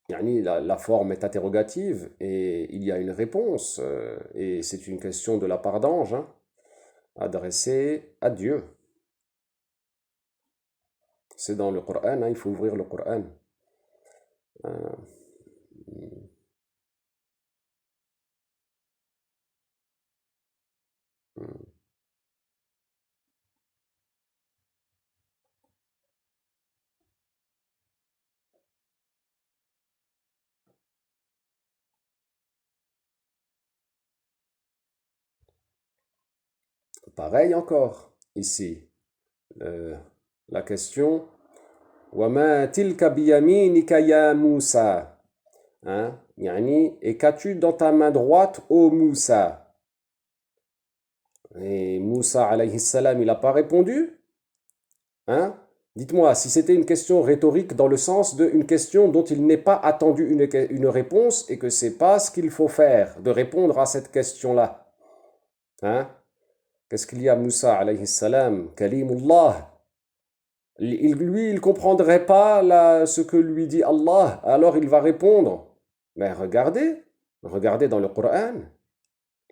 la forme est interrogative et il y a une réponse, et c'est une question de la part d'ange, hein, adressée à Dieu. C'est dans le Coran, hein, il faut ouvrir le Coran. Euh, Pareil encore, ici, euh, la question وَمَا تِلْكَ بِيَمِينِكَ يَا مُوسَى, hein, et qu'as-tu dans ta main droite, ô Moussa? Et Moussa, alayhi salam, il n'a pas répondu, hein? Dites-moi, si c'était une question rhétorique dans le sens d'une question dont il n'est pas attendu une réponse et que c'est pas ce qu'il faut faire, de répondre à cette question-là. Hein? Qu'est-ce qu'il y a, Moussa, alayhi salam, Kalimullah? Lui, il ne comprendrait pas ce que lui dit Allah, alors il va répondre. Mais regardez dans le Coran,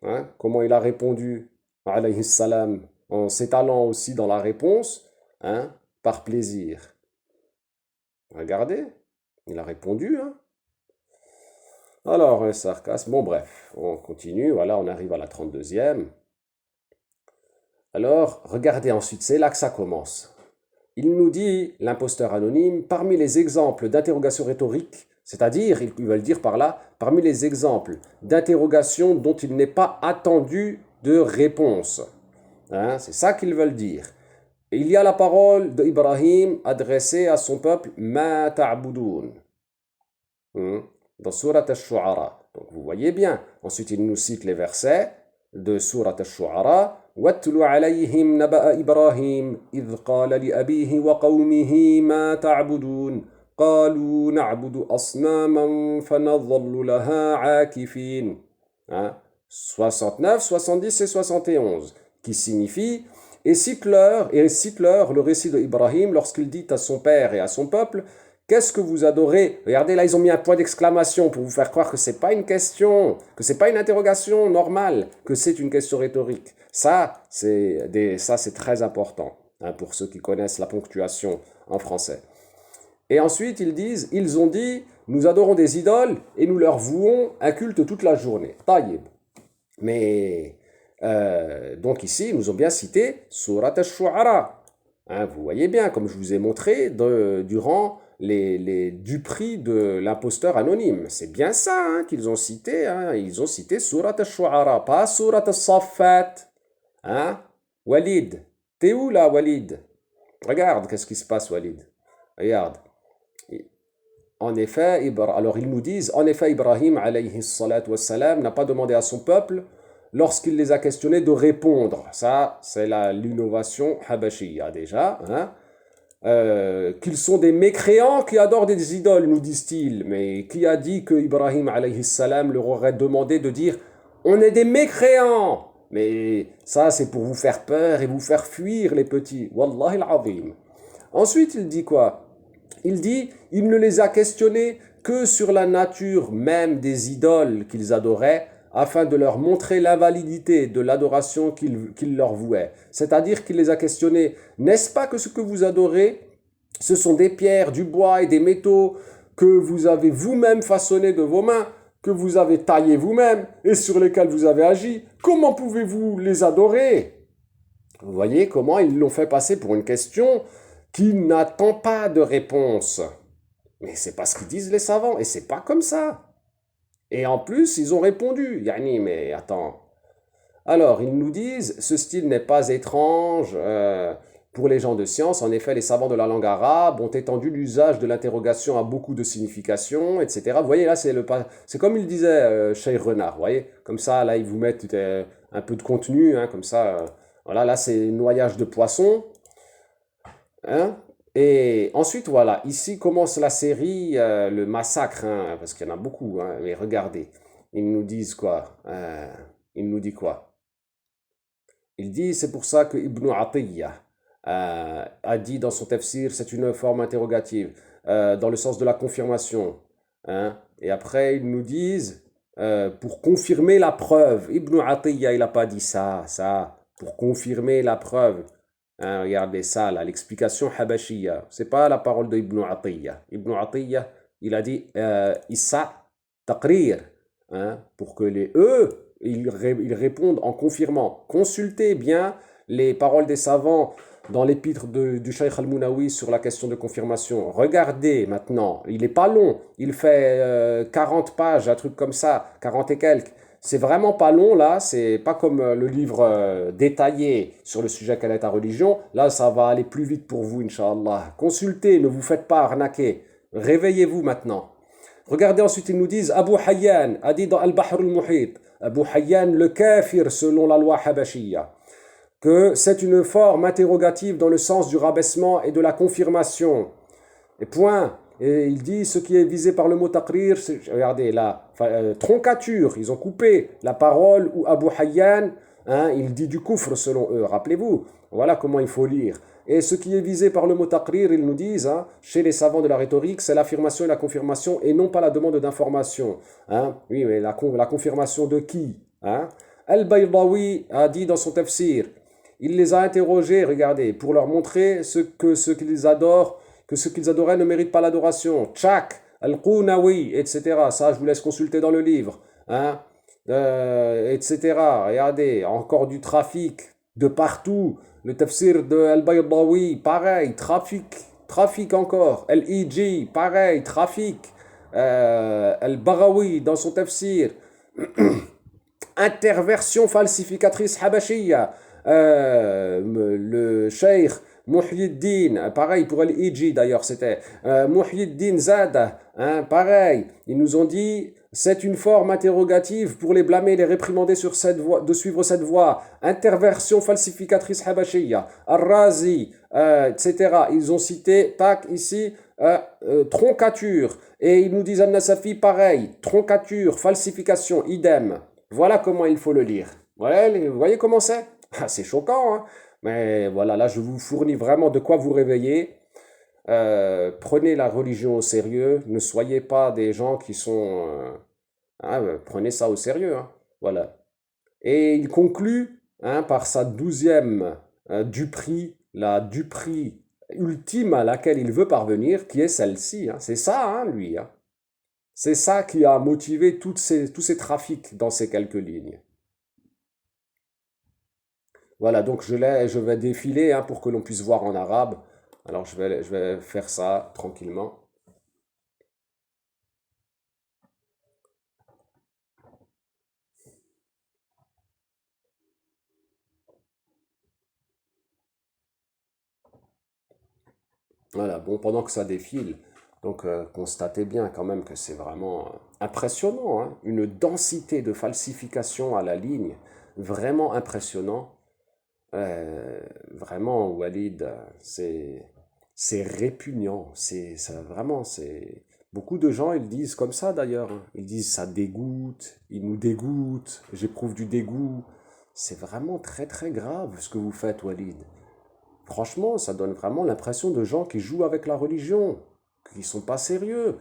hein, comment il a répondu, alayhi salam, en s'étalant aussi dans la réponse, hein, par plaisir. Regardez, il a répondu. Hein. Alors, un sarcasme. Bon, bref, on continue. Voilà, on arrive à la 32e. Alors, regardez ensuite, c'est là que ça commence. Il nous dit, l'imposteur anonyme, parmi les exemples d'interrogation rhétorique, c'est-à-dire, ils veulent dire par là, parmi les exemples d'interrogation dont il n'est pas attendu de réponse. Hein, c'est ça qu'ils veulent dire. Et il y a la parole d'Ibrahim adressée à son peuple, Ma ta'budun, dans Surat al-Shu'ara. Donc vous voyez bien. Ensuite, il nous cite les versets de Surat al-Shu'ara. واتل عليهم نبأ إبراهيم إذ قال لأبيه وقومه ما تعبدون قالوا نعبد أصناما فنظل لها عاكفين. 69, 70 et 71 qui signifie et cite-leur le récit d'Ibrahim lorsqu'il dit à son père et à son peuple qu'est-ce que vous adorez? Regardez là, ils ont mis un point d'exclamation pour vous faire croire que c'est pas une question, que c'est pas une interrogation normale, que c'est une question rhétorique. Ça, c'est très important, hein, pour ceux qui connaissent la ponctuation en français. Et ensuite, ils ont dit, nous adorons des idoles et nous leur vouons un culte toute la journée. Taïb. Mais, donc ici, ils nous ont bien cité Surat al-Shu'ara. Hein, vous voyez bien, comme je vous ai montré, durant du prix de l'imposteur anonyme. C'est bien ça, hein, qu'ils ont cité. Hein, ils ont cité Surat al-Shu'ara, pas Surat al-Saffat. Hein? Walid, t'es où là, Walid? Regarde, qu'est-ce qui se passe, Walid? Regarde. En effet, alors ils nous disent, en effet, Ibrahim, alayhi salatu wassalam, n'a pas demandé à son peuple, lorsqu'il les a questionnés, de répondre. Ça, c'est l'innovation habashiyya déjà. Hein? Qu'ils sont des mécréants qui adorent des idoles, nous disent-ils. Mais qui a dit que Ibrahim, alayhi salam, leur aurait demandé de dire, on est des mécréants? Mais ça, c'est pour vous faire peur et vous faire fuir, les petits. Wallahi al-azim. Ensuite, il dit quoi? Il dit, il ne les a questionnés que sur la nature même des idoles qu'ils adoraient, afin de leur montrer l'invalidité de l'adoration qu'ils leur vouaient. C'est-à-dire qu'il les a questionnés, n'est-ce pas que ce que vous adorez, ce sont des pierres, du bois et des métaux que vous avez vous-même façonnés de vos mains, que vous avez taillés vous-même et sur lesquels vous avez agi? Comment pouvez-vous les adorer? Vous voyez comment ils l'ont fait passer pour une question qui n'attend pas de réponse. Mais c'est pas ce qu'ils disent les savants, et c'est pas comme ça. Et en plus, ils ont répondu. Yani, mais attends. Alors, ils nous disent, ce style n'est pas étrange pour les gens de science. En effet, les savants de la langue arabe ont étendu l'usage de l'interrogation à beaucoup de significations, etc. Vous voyez, là, c'est comme il disait Cheikh Renard, vous voyez. Comme ça, là, ils vous mettent un peu de contenu, hein, comme ça. Voilà, là, c'est noyage de poisson. Hein? Et ensuite, voilà, ici commence la série, le massacre, hein, parce qu'il y en a beaucoup, hein, mais regardez, ils nous disent quoi? Il nous dit quoi? Il dit, c'est pour ça que Ibn Atiyya, a dit dans son tafsir, c'est une forme interrogative, dans le sens de la confirmation. Hein. Et après, ils nous disent, pour confirmer la preuve, Ibn Atiyya, il n'a pas dit ça, pour confirmer la preuve. Hein, regardez ça, là, l'explication habashiyya. C'est pas la parole de Ibn Atiyya. Ibn Atiyya, il a dit, Issa taqrir, hein, pour que ils répondent en confirmant. Consultez bien les paroles des savants dans l'épître du Shaykh al-Munawi sur la question de confirmation. Regardez maintenant, il n'est pas long, il fait 40 pages, un truc comme ça, 40 et quelques. C'est vraiment pas long là, c'est pas comme le livre détaillé sur le sujet quelle est ta religion. Là, ça va aller plus vite pour vous, Inch'Allah. Consultez, ne vous faites pas arnaquer. Réveillez-vous maintenant. Regardez ensuite, ils nous disent, Abu Hayyan a dit dans Al-Bahr al-Muhit, Abu Hayyan le kafir selon la loi habashiyya, que c'est une forme interrogative dans le sens du rabaissement et de la confirmation. Et point. Et il dit ce qui est visé par le mot taqrir, regardez la troncature, ils ont coupé la parole où Abu Hayyan, hein, il dit du kufr selon eux, rappelez-vous, voilà comment il faut lire. Et ce qui est visé par le mot taqrir, ils nous disent, hein, chez les savants de la rhétorique, c'est l'affirmation et la confirmation et non pas la demande d'information. Hein. Oui, mais la confirmation de qui, hein? Al-Baydawi a dit dans son tafsir, il les a interrogés, regardez, pour leur montrer que ce qu'ils adorent, que ce qu'ils adoraient ne mérite pas l'adoration. Tchak, Al-Qunawi, etc. Ça, je vous laisse consulter dans le livre. Hein, etc. Regardez, encore du trafic de partout. Le tafsir de Al-Baydawi, pareil, trafic encore. Al-Iji, pareil, trafic. Al-Baghawi, dans son tafsir. Interversion falsificatrice habashiyya. Le cheikh Muhyiddin, pareil pour Al-Iji d'ailleurs, c'était Muhyiddin Zada, hein, pareil, ils nous ont dit c'est une forme interrogative pour les blâmer, les réprimander sur cette voie, de suivre cette voie. Interversion falsificatrice habashiyya, Ar-Razi, etc. Ils ont cité, tac, ici, troncature. Et ils nous disent An-Nasafi, pareil, troncature, falsification, idem. Voilà comment il faut le lire. Vous voyez comment c'est? Ah, c'est choquant, hein? Mais voilà, là, je vous fournis vraiment de quoi vous réveiller. Prenez la religion au sérieux. Ne soyez pas des gens qui sont... prenez ça au sérieux, hein. Voilà. Et il conclut hein, par sa 12e duperie, la duperie ultime à laquelle il veut parvenir, qui est celle-ci. Hein. C'est ça, hein, lui. Hein. C'est ça qui a motivé tous ces trafics dans ces quelques lignes. Voilà, donc je vais défiler hein, pour que l'on puisse voir en arabe. Alors je vais faire ça tranquillement. Voilà, bon, pendant que ça défile, donc constatez bien quand même que c'est vraiment impressionnant, hein, une densité de falsification à la ligne, vraiment impressionnant. Vraiment, Walid, c'est répugnant. Vraiment, c'est. Beaucoup de gens, ils disent comme ça d'ailleurs. Hein. Ils disent ça dégoûte, il nous dégoûte, j'éprouve du dégoût. C'est vraiment très très grave ce que vous faites, Walid. Franchement, ça donne vraiment l'impression de gens qui jouent avec la religion, qui sont pas sérieux.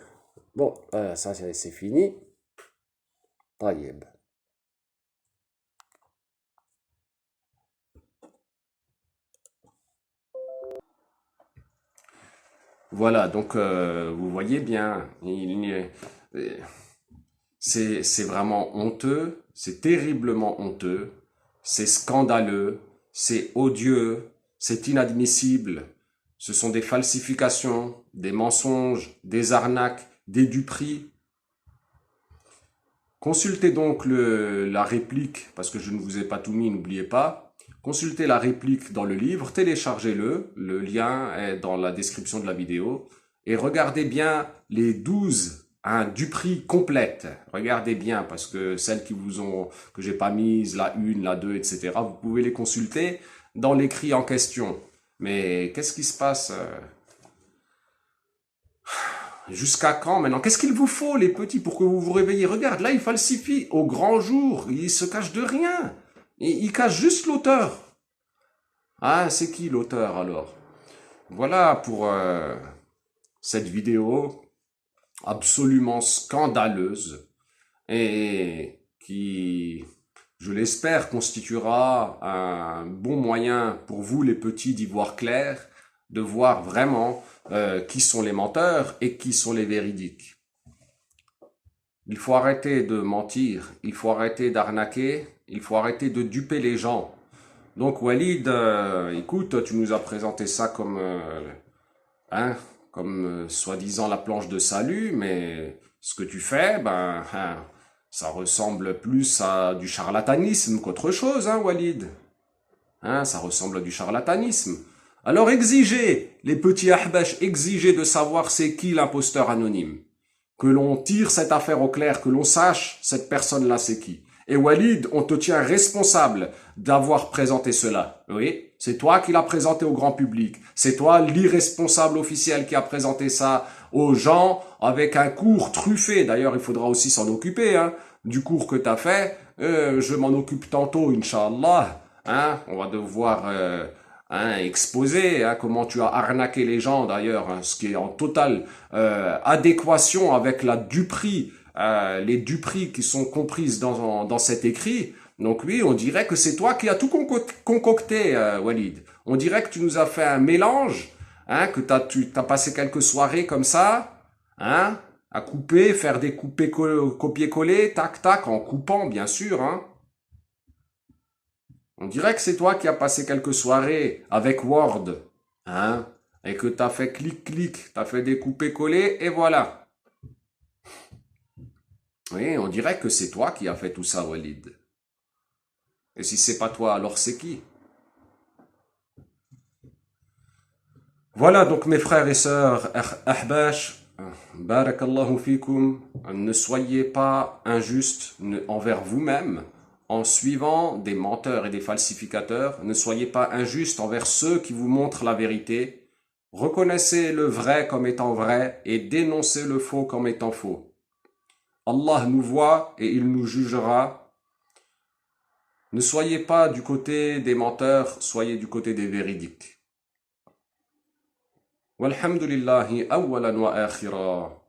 Bon, ça c'est fini. Taïeb. Voilà, donc vous voyez bien, c'est vraiment honteux, c'est terriblement honteux, c'est scandaleux, c'est odieux, c'est inadmissible. Ce sont des falsifications, des mensonges, des arnaques, des duperies. Consultez donc la réplique, parce que je ne vous ai pas tout mis, n'oubliez pas. Consultez la réplique dans le livre, téléchargez-le, le lien est dans la description de la vidéo, et regardez bien les 12 duperies complètes. Regardez bien, parce que celles que j'ai pas mises, la 1, la 2, etc., vous pouvez les consulter dans l'écrit en question. Mais qu'est-ce qui se passe jusqu'à quand maintenant? Qu'est-ce qu'il vous faut, les petits, pour que vous vous réveillez? Regarde, là, il falsifie au grand jour, il se cache de rien. Il cache juste l'auteur. Ah, c'est qui l'auteur alors? Voilà pour cette vidéo absolument scandaleuse et qui, je l'espère, constituera un bon moyen pour vous les petits d'y voir clair, de voir vraiment qui sont les menteurs et qui sont les véridiques. Il faut arrêter de mentir, il faut arrêter d'arnaquer, il faut arrêter de duper les gens. Donc Walid, écoute, tu nous as présenté ça hein, comme soi-disant la planche de salut, mais ce que tu fais, ça ressemble plus à du charlatanisme qu'autre chose, hein, Walid. Hein, ça ressemble à du charlatanisme. Alors exigez, les petits ahbash, exigez de savoir c'est qui l'imposteur anonyme. Que l'on tire cette affaire au clair, que l'on sache cette personne-là c'est qui. Et Walid, on te tient responsable d'avoir présenté cela. Oui, c'est toi qui l'as présenté au grand public. C'est toi l'irresponsable officiel qui a présenté ça aux gens avec un cours truffé. D'ailleurs, il faudra aussi s'en occuper, hein, du cours que tu as fait. Je m'en occupe tantôt, Inch'Allah. Hein, on va devoir exposer comment tu as arnaqué les gens, d'ailleurs, hein, ce qui est en totale adéquation avec la duperie, les duperies qui sont comprises dans cet écrit. Donc oui, on dirait que c'est toi qui as tout concocté, Walid. On dirait que tu nous as fait un mélange, hein, que tu as passé quelques soirées comme ça, hein, à couper, faire des copier-coller, tac, tac, en coupant, bien sûr, hein. On dirait que c'est toi qui as passé quelques soirées avec Word, hein, et que t'as fait clic-clic, t'as fait des coupés-collés, et voilà. Oui, on dirait que c'est toi qui as fait tout ça, Walid. Et si c'est pas toi, alors c'est qui? Voilà donc mes frères et sœurs, ahbash, barakallahu fikum, ne soyez pas injustes envers vous-même en suivant des menteurs et des falsificateurs. Ne soyez pas injustes envers ceux qui vous montrent la vérité. Reconnaissez le vrai comme étant vrai et dénoncez le faux comme étant faux. Allah nous voit et il nous jugera. Ne soyez pas du côté des menteurs, soyez du côté des véridiques. والحمد لله أولا وآخرا